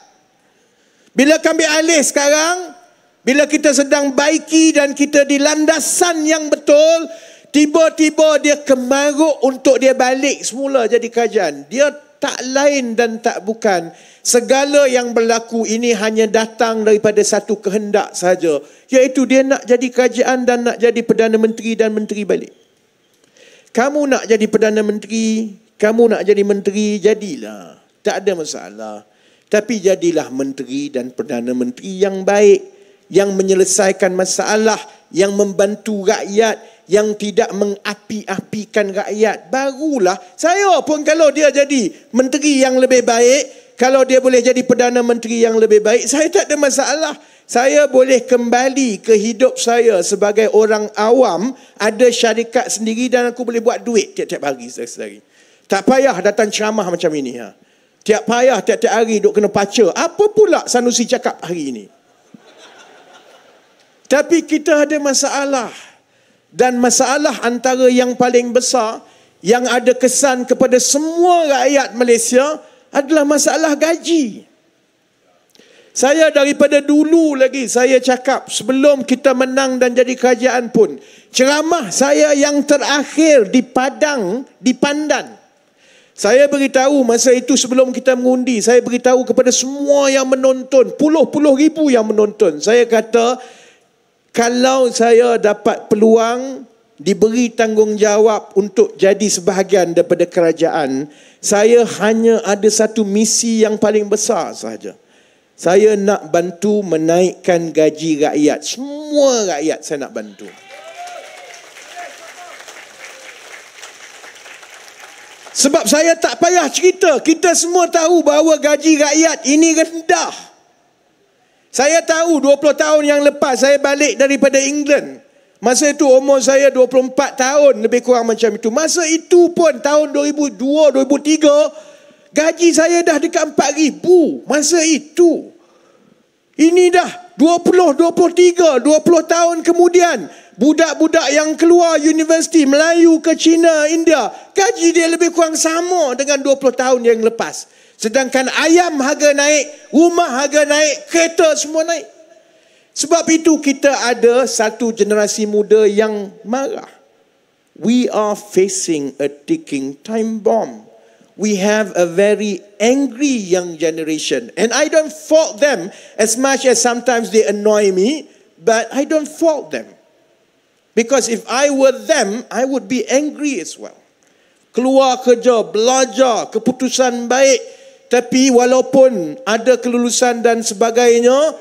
Bila kami alih sekarang, bila kita sedang baiki dan kita di landasan yang betul, tiba-tiba dia kemaruk untuk dia balik semula jadi kerajaan. Dia tak lain dan tak bukan. Segala yang berlaku ini hanya datang daripada satu kehendak saja, iaitu dia nak jadi kerajaan dan nak jadi Perdana Menteri dan menteri balik. Kamu nak jadi Perdana Menteri, kamu nak jadi menteri, jadilah. Tak ada masalah. Tapi jadilah menteri dan Perdana Menteri yang baik, yang menyelesaikan masalah, yang membantu rakyat, yang tidak mengapi-apikan rakyat. Barulah, saya pun kalau dia jadi menteri yang lebih baik, kalau dia boleh jadi Perdana Menteri yang lebih baik, saya tak ada masalah. Saya boleh kembali ke hidup saya sebagai orang awam, ada syarikat sendiri dan aku boleh buat duit tiap-tiap hari. Tak payah datang ceramah macam ini. Tiap hari duk kena paca. Apa pula Sanusi cakap hari ini? Tapi kita ada masalah. Dan masalah antara yang paling besar, yang ada kesan kepada semua rakyat Malaysia, adalah masalah gaji. Saya daripada dulu lagi, saya cakap sebelum kita menang dan jadi kerajaan pun, ceramah saya yang terakhir di Padang, di Pandan, saya beritahu masa itu sebelum kita mengundi, saya beritahu kepada semua yang menonton, puluh-puluh ribu yang menonton, saya kata, kalau saya dapat peluang, diberi tanggungjawab untuk jadi sebahagian daripada kerajaan, saya hanya ada satu misi yang paling besar sahaja. Saya nak bantu menaikkan gaji rakyat. Semua rakyat saya nak bantu. Sebab saya tak payah cerita. Kita semua tahu bahawa gaji rakyat ini rendah. Saya tahu 20 tahun yang lepas saya balik daripada England. Masa itu umur saya 24 tahun, lebih kurang macam itu. Masa itu pun tahun 2002, 2003, gaji saya dah dekat 4,000. Masa itu. Ini dah 20, 23, 20 tahun kemudian, budak-budak yang keluar universiti Melayu ke China, India, gaji dia lebih kurang sama dengan 20 tahun yang lepas. Sedangkan ayam harga naik, rumah harga naik, kereta semua naik. Sebab itu kita ada satu generasi muda yang marah. We are facing a ticking time bomb. We have a very angry young generation. And I don't fault them as much as sometimes they annoy me, but I don't fault them. Because if I were them, I would be angry as well. Keluar kerja, belajar, keputusan baik. Tapi walaupun ada kelulusan dan sebagainya,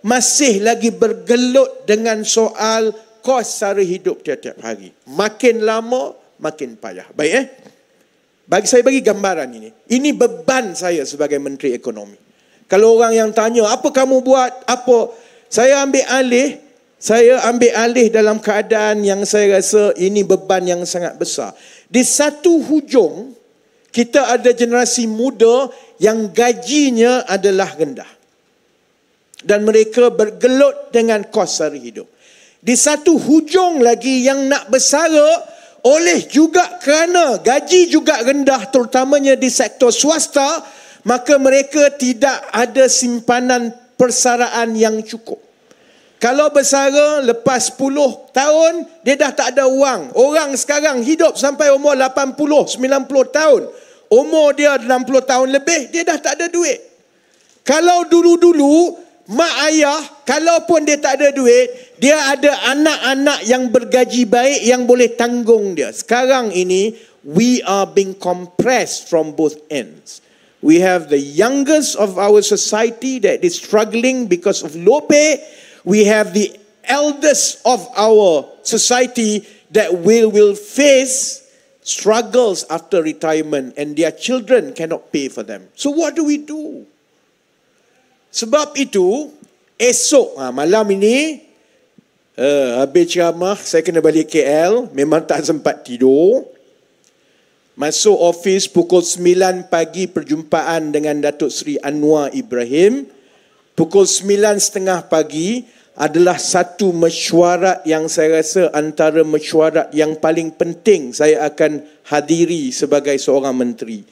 masih lagi bergelut dengan soal kos sara hidup tiap-tiap hari. Makin lama, makin payah. Baik saya bagi gambaran ini. Ini beban saya sebagai Menteri Ekonomi. Kalau orang yang tanya, apa kamu buat? Apa? Saya ambil alih dalam keadaan yang saya rasa ini beban yang sangat besar. Di satu hujung, kita ada generasi muda yang gajinya adalah rendah. Dan mereka bergelut dengan kos sara hidup. Di satu hujung lagi yang nak bersara, oleh juga kerana gaji juga rendah terutamanya di sektor swasta, maka mereka tidak ada simpanan persaraan yang cukup. Kalau bersara lepas 10 tahun, dia dah tak ada wang. Orang sekarang hidup sampai umur 80, 90 tahun. Umur dia 60 tahun lebih, dia dah tak ada duit. Kalau dulu-dulu, mak ayah, kalaupun dia tak ada duit, dia ada anak-anak yang bergaji baik yang boleh tanggung dia. Sekarang ini, we are being compressed from both ends. We have the youngest of our society that is struggling because of low pay. We have the eldest of our society that will face struggles after retirement and their children cannot pay for them. So what do we do? Sebab itu, esok malam ini, habis ceramah, saya kena balik KL. Memang tak sempat tidur. Masuk office pukul 9 pagi, perjumpaan dengan Datuk Seri Anwar Ibrahim. Pukul 9.30 pagi adalah satu mesyuarat yang saya rasa antara mesyuarat yang paling penting saya akan hadiri sebagai seorang menteri.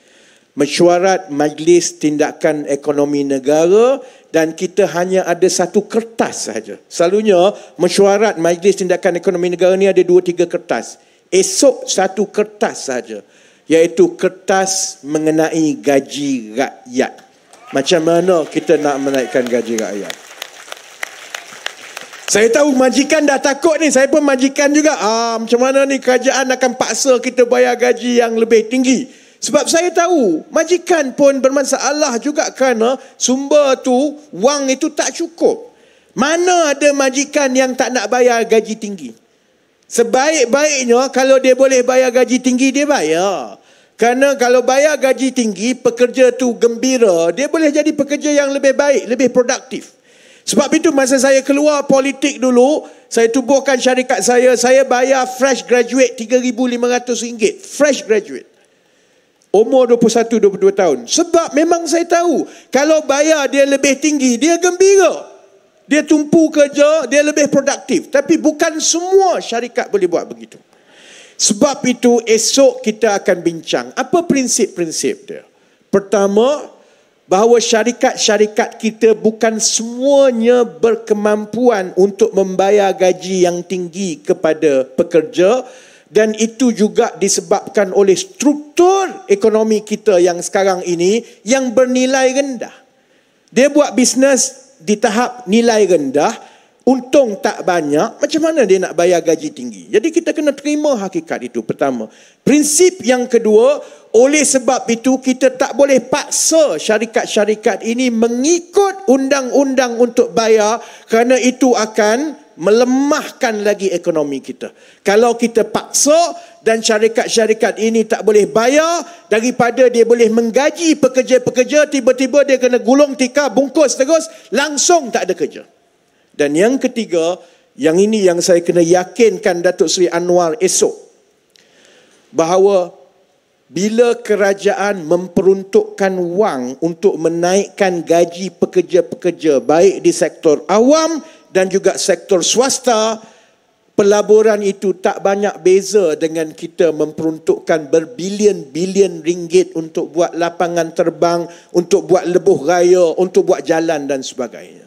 Mesyuarat Majlis Tindakan Ekonomi Negara, dan kita hanya ada satu kertas sahaja. Selalunya mesyuarat Majlis Tindakan Ekonomi Negara ni ada 2-3 kertas. Esok satu kertas sahaja, iaitu kertas mengenai gaji rakyat. Macam mana kita nak menaikkan gaji rakyat? Saya tahu majikan dah takut ni, saya pun majikan juga. Macam mana ni kerajaan akan paksa kita bayar gaji yang lebih tinggi? Sebab saya tahu majikan pun bermasalah juga kerana sumber tu, wang itu tak cukup. Mana ada majikan yang tak nak bayar gaji tinggi? Sebaik-baiknya kalau dia boleh bayar gaji tinggi, dia bayar. Kerana kalau bayar gaji tinggi, pekerja tu gembira, dia boleh jadi pekerja yang lebih baik, lebih produktif. Sebab itu masa saya keluar politik dulu, saya tubuhkan syarikat saya bayar fresh graduate RM3,500. Fresh graduate. Umur 21-22 tahun. Sebab memang saya tahu, kalau bayar dia lebih tinggi, dia gembira. Dia tumpu kerja, dia lebih produktif. Tapi bukan semua syarikat boleh buat begitu. Sebab itu esok kita akan bincang apa prinsip-prinsip dia. Pertama, bahawa syarikat-syarikat kita bukan semuanya berkemampuan untuk membayar gaji yang tinggi kepada pekerja. Dan itu juga disebabkan oleh struktur ekonomi kita yang sekarang ini yang bernilai rendah. Dia buat bisnes di tahap nilai rendah, untung tak banyak, macam mana dia nak bayar gaji tinggi? Jadi kita kena terima hakikat itu, pertama. Prinsip yang kedua, oleh sebab itu kita tak boleh paksa syarikat-syarikat ini mengikut undang-undang untuk bayar, kerana itu akan melemahkan lagi ekonomi kita. Kalau kita paksa dan syarikat-syarikat ini tak boleh bayar, daripada dia boleh menggaji pekerja-pekerja, tiba-tiba dia kena gulung tikar, bungkus terus, langsung tak ada kerja. Dan yang ketiga, yang ini yang saya kena yakinkan Datuk Seri Anwar esok, bahawa bila kerajaan memperuntukkan wang untuk menaikkan gaji pekerja-pekerja baik di sektor awam dan juga sektor swasta, pelaburan itu tak banyak beza dengan kita memperuntukkan berbilion-bilion ringgit untuk buat lapangan terbang, untuk buat lebuh raya, untuk buat jalan dan sebagainya.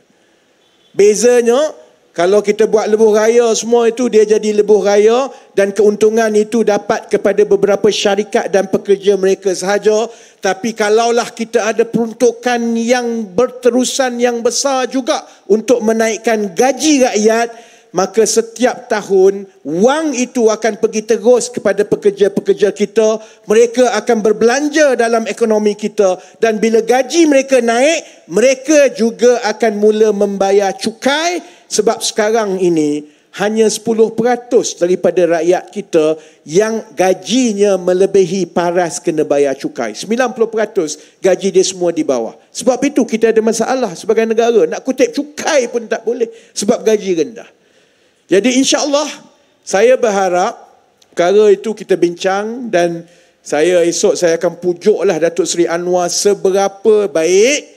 Bezanya, kalau kita buat lebuh raya semua itu, dia jadi lebuh raya dan keuntungan itu dapat kepada beberapa syarikat dan pekerja mereka sahaja. Tapi kalaulah kita ada peruntukan yang berterusan yang besar juga untuk menaikkan gaji rakyat, maka setiap tahun wang itu akan pergi terus kepada pekerja-pekerja kita. Mereka akan berbelanja dalam ekonomi kita, dan bila gaji mereka naik, mereka juga akan mula membayar cukai. Sebab sekarang ini hanya 10% daripada rakyat kita yang gajinya melebihi paras kena bayar cukai. 90% gaji dia semua di bawah. Sebab itu kita ada masalah sebagai negara. Nak kutip cukai pun tak boleh sebab gaji rendah. Jadi insya-Allah saya berharap perkara itu kita bincang, dan esok saya akan pujuklah Datuk Seri Anwar seberapa baik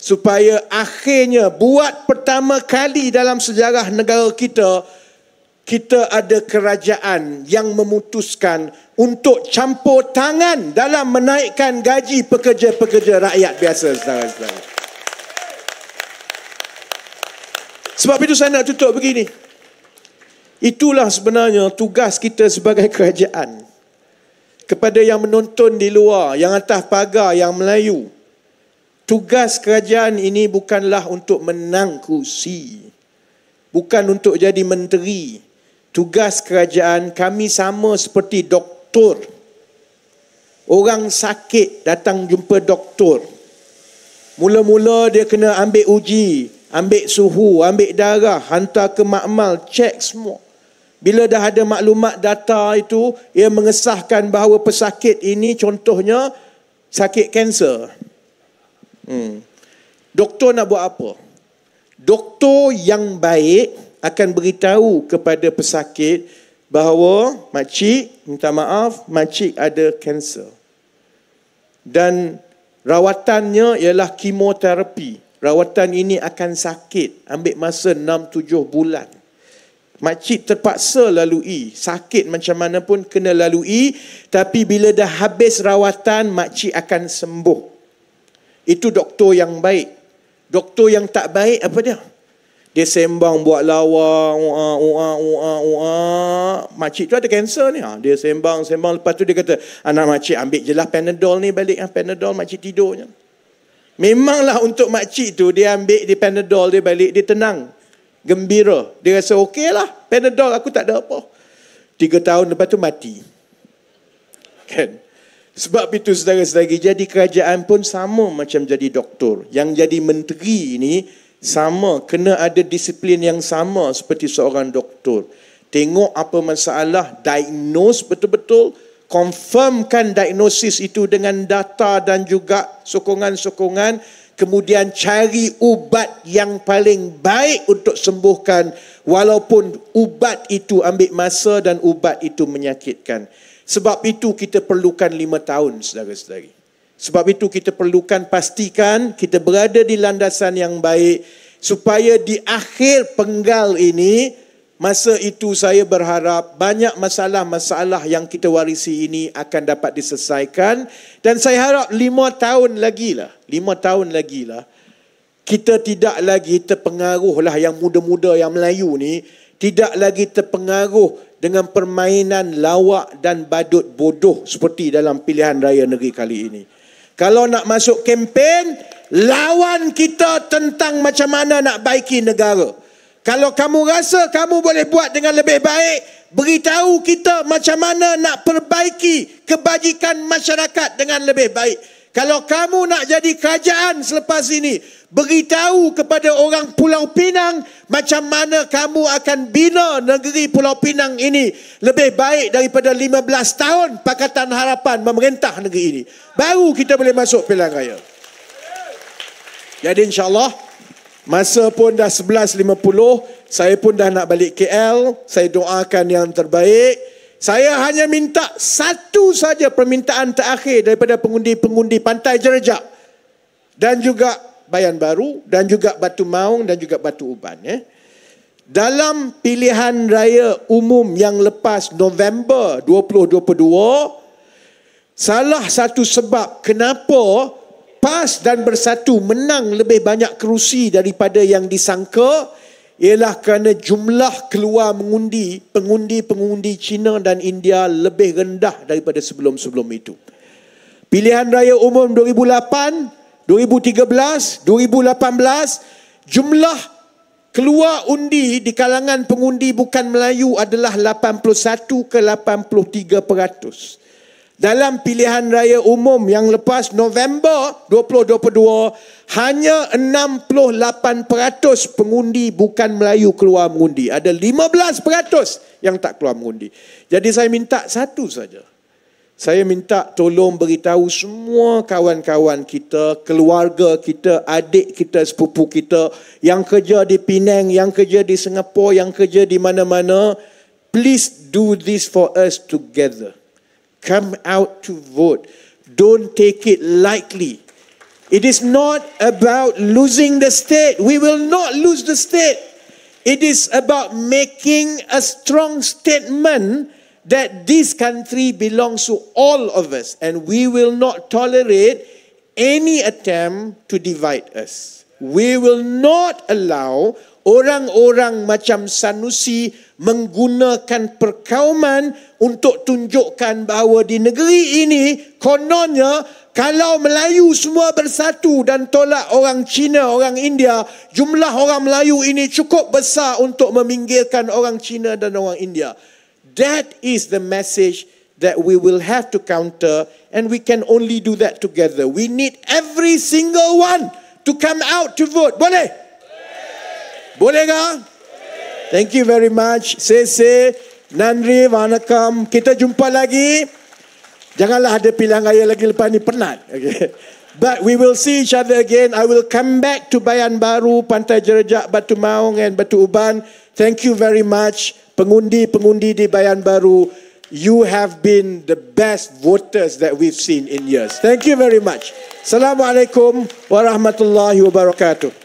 supaya akhirnya buat pertama kali dalam sejarah negara kita, kita ada kerajaan yang memutuskan untuk campur tangan dalam menaikkan gaji pekerja-pekerja rakyat biasa, saudara-saudara. Sebab itu saya nak tutup begini. Itulah sebenarnya tugas kita sebagai kerajaan. Kepada yang menonton di luar, yang atas pagar, yang Melayu, tugas kerajaan ini bukanlah untuk menang kursi, bukan untuk jadi menteri. Tugas kerajaan kami sama seperti doktor. Orang sakit datang jumpa doktor. Mula-mula dia kena ambil uji, ambil suhu, ambil darah, hantar ke makmal, cek semua. Bila dah ada maklumat data itu, ia mengesahkan bahawa pesakit ini contohnya sakit kanser. Doktor nak buat apa? Doktor yang baik akan beritahu kepada pesakit bahawa makcik, minta maaf, makcik ada kanser. Dan rawatannya ialah kemoterapi. Rawatan ini akan sakit, ambil masa 6-7 bulan. Makcik terpaksa lalui, sakit macam mana pun kena lalui, tapi bila dah habis rawatan, makcik akan sembuh. Itu doktor yang baik. Doktor yang tak baik apa dia? Dia sembang buat lawa, makcik tu ada kanser ni. Dia sembang, lepas tu dia kata, anak makcik ambil je lah Panadol ni balik. Panadol makcik tidurnya. Memanglah untuk makcik tu, dia ambil di Panadol dia balik, dia tenang, gembira. Dia rasa okey lah, Panadol aku tak ada apa. 3 tahun lepas tu mati. Kan? Sebab itu saudara-saudari, jadi kerajaan pun sama macam jadi doktor. Yang jadi menteri ni sama, kena ada disiplin yang sama seperti seorang doktor. Tengok apa masalah, diagnose betul-betul, confirmkan diagnosis itu dengan data dan juga sokongan-sokongan, kemudian cari ubat yang paling baik untuk sembuhkan, walaupun ubat itu ambil masa dan ubat itu menyakitkan. Sebab itu kita perlukan 5 tahun, saudara-saudari. Sebab itu kita perlukan pastikan kita berada di landasan yang baik, supaya di akhir penggal ini, masa itu saya berharap banyak masalah-masalah yang kita warisi ini akan dapat diselesaikan. Dan saya harap 5 tahun lagi lah, kita tidak lagi terpengaruh lah, yang muda-muda yang Melayu ni, tidak lagi terpengaruh dengan permainan lawak dan badut bodoh seperti dalam pilihan raya negeri kali ini. Kalau nak masuk kempen, lawan kita tentang macam mana nak baiki negara. Kalau kamu rasa kamu boleh buat dengan lebih baik, beritahu kita macam mana nak perbaiki kebajikan masyarakat dengan lebih baik. Kalau kamu nak jadi kerajaan selepas ini, beritahu kepada orang Pulau Pinang macam mana kamu akan bina negeri Pulau Pinang ini lebih baik daripada 15 tahun Pakatan Harapan memerintah negeri ini. Baru kita boleh masuk pilihan raya. Jadi insyaAllah, masa pun dah 11.50, saya pun dah nak balik KL. Saya doakan yang terbaik. Saya hanya minta satu saja permintaan terakhir daripada pengundi-pengundi Pantai Jerejak dan juga Bayan Baru dan juga Batu Maung dan juga Batu Uban. Dalam pilihan raya umum yang lepas November 2022, salah satu sebab kenapa PAS dan Bersatu menang lebih banyak kerusi daripada yang disangka ialah kerana jumlah keluar mengundi, pengundi-pengundi Cina dan India lebih rendah daripada sebelum-sebelum itu. Pilihan raya umum 2008, 2013, 2018, jumlah keluar undi di kalangan pengundi bukan Melayu adalah 81 ke 83%. Dalam pilihan raya umum yang lepas November 2022, hanya 68% pengundi bukan Melayu keluar mengundi. Ada 15% yang tak keluar mengundi. Jadi saya minta satu saja. Saya minta tolong beritahu semua kawan-kawan kita, keluarga kita, adik kita, sepupu kita yang kerja di Penang, yang kerja di Singapura, yang kerja di mana-mana, please do this for us together. Come out to vote. Don't take it lightly. It is not about losing the state. We will not lose the state. It is about making a strong statement that this country belongs to all of us, and we will not tolerate any attempt to divide us. We will not allow orang-orang macam Sanusi menggunakan perkauman untuk tunjukkan bahawa di negeri ini kononnya kalau Melayu semua bersatu dan tolak orang Cina, orang India, jumlah orang Melayu ini cukup besar untuk meminggirkan orang Cina dan orang India. That is the message that we will have to counter, and we can only do that together. We need every single one to come out to vote. Boleh? Boleh kah? Thank you very much. Sese, Nandri, Vanakam. Kita jumpa lagi. Janganlah ada pilihan raya lagi lepas ni, penat. Okay. But we will see each other again. I will come back to Bayan Baru, Pantai Jerejak, Batu Maung and Batu Uban. Thank you very much. Pengundi-pengundi di Bayan Baru, you have been the best voters that we've seen in years. Thank you very much. Assalamualaikum warahmatullahi wabarakatuh.